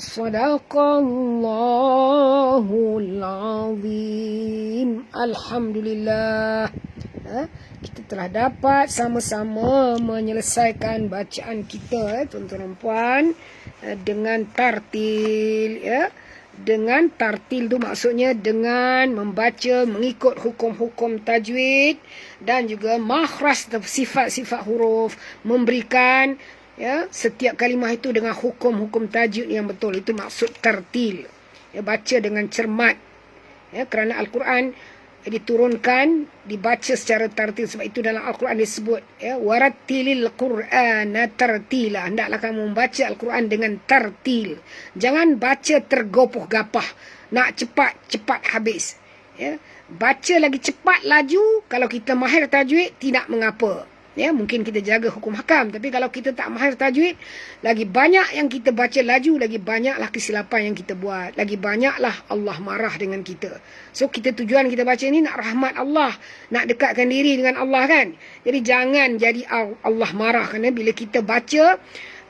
Sadaqallahul azim. Alhamdulillah, kita telah dapat sama-sama menyelesaikan bacaan kita, tuan-tuan dan puan, dengan tartil ya. Dengan tartil tu maksudnya dengan membaca mengikut hukum-hukum tajwid dan juga makhraj sifat-sifat huruf, memberikan ya setiap kalimah itu dengan hukum-hukum tajwid yang betul. Itu maksud tartil ya, baca dengan cermat ya, kerana Al-Quran diturunkan, dibaca secara tartil. Sebab itu dalam Al-Quran disebut, ya, warattilil Qur'ana tartila. Hendaklah kamu membaca Al-Quran dengan tartil. Jangan baca tergopoh-gapah, nak cepat habis, ya. Baca lagi cepat laju. Kalau kita mahir tajwid, tidak mengapa, ya. Mungkin kita jaga hukum hakam, tapi kalau kita tak mahir tajwid, lagi banyak yang kita baca laju, lagi banyaklah kesilapan yang kita buat, lagi banyaklah Allah marah dengan kita. So tujuan kita baca ni nak rahmat Allah, nak dekatkan diri dengan Allah, kan. Jadi jangan jadi Allah marah, kerana bila kita baca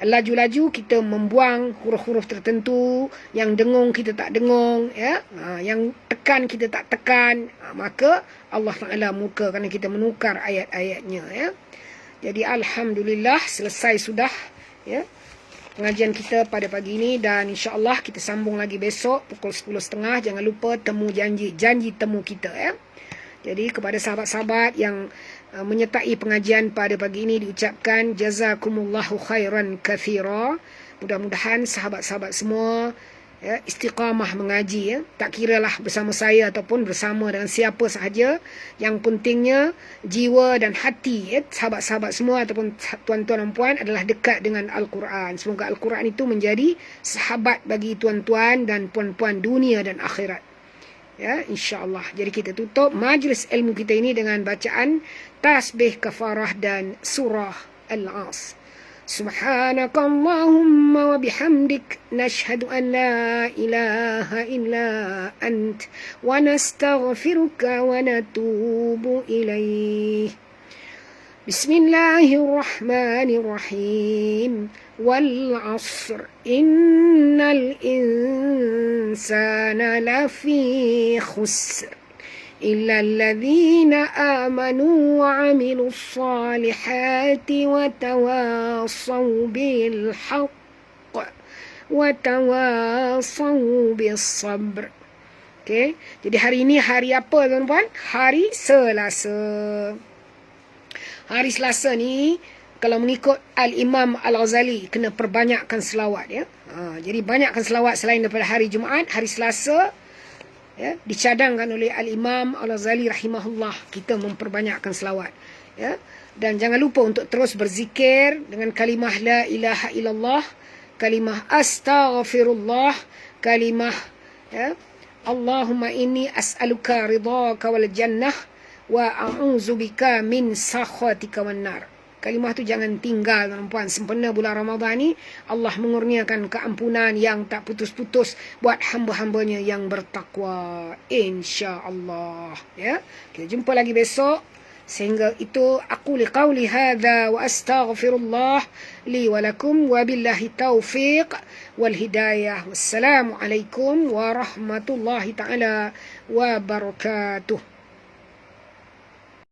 laju-laju, kita membuang huruf-huruf tertentu, yang dengung kita tak dengung, ya. Yang tekan kita tak tekan, maka Allah Ta'ala murka kerana kita menukar ayat-ayatnya, ya. Jadi Alhamdulillah selesai sudah, ya, pengajian kita pada pagi ini, dan insya-Allah kita sambung lagi besok pukul 10.30. Jangan lupa temu janji temu kita, ya. Jadi kepada sahabat-sahabat yang menyertai pengajian pada pagi ini, diucapkan jazakumullahu khairan kathira. Mudah-mudahan sahabat-sahabat semua, ya, istiqamah mengaji, ya. Tak kiralah bersama saya ataupun bersama dengan siapa sahaja. Yang pentingnya jiwa dan hati, ya, sahabat-sahabat semua ataupun tuan-tuan dan puan adalah dekat dengan Al-Quran. Semoga Al-Quran itu menjadi sahabat bagi tuan-tuan dan puan-puan dunia dan akhirat, ya, insya-Allah. Jadi kita tutup majlis ilmu kita ini dengan bacaan tasbih kafarah dan surah Al-As. Subhanakallahumma wa bihamdik nashhadu an la ilaha illa ant wa nastaghfiruka wa natubu ilaih. Bismillahirrahmanirrahim. Wal 'ashr innal insana lafi khusr illa alladhina amanu wa 'amilus salihati wa tawassaw bil haqq wa tawassaw bis sabr. Okey, jadi hari ini hari apa, tuan-tuan? Hari Selasa. Hari Selasa ni, kalau mengikut Al-Imam Al-Ghazali, kena perbanyakkan selawat, ya. Jadi banyakkan selawat selain daripada hari Jumaat. Hari Selasa, ya, dicadangkan oleh Al-Imam Al-Ghazali rahimahullah, kita memperbanyakkan selawat, ya. Dan jangan lupa untuk terus berzikir dengan kalimah la ilaha illallah, kalimah astaghfirullah, kalimah, ya, Allahumma inni as'aluka ridhaka wal jannah wa a'udzubika min sakhatika wan nar. Kalimah tu jangan tinggal, tuan-puan. Sempena bulan Ramadan ni, Allah mengurniakan keampunan yang tak putus-putus buat hamba-hambanya yang bertakwa, insya-Allah, ya. Kita jumpa lagi besok. Sehingga itu, aku liqauli hadza wa astaghfirullah li wa lakum wa billahi taufiq wal hidayah. Wassalamualaikum warahmatullahi taala wabarakatuh.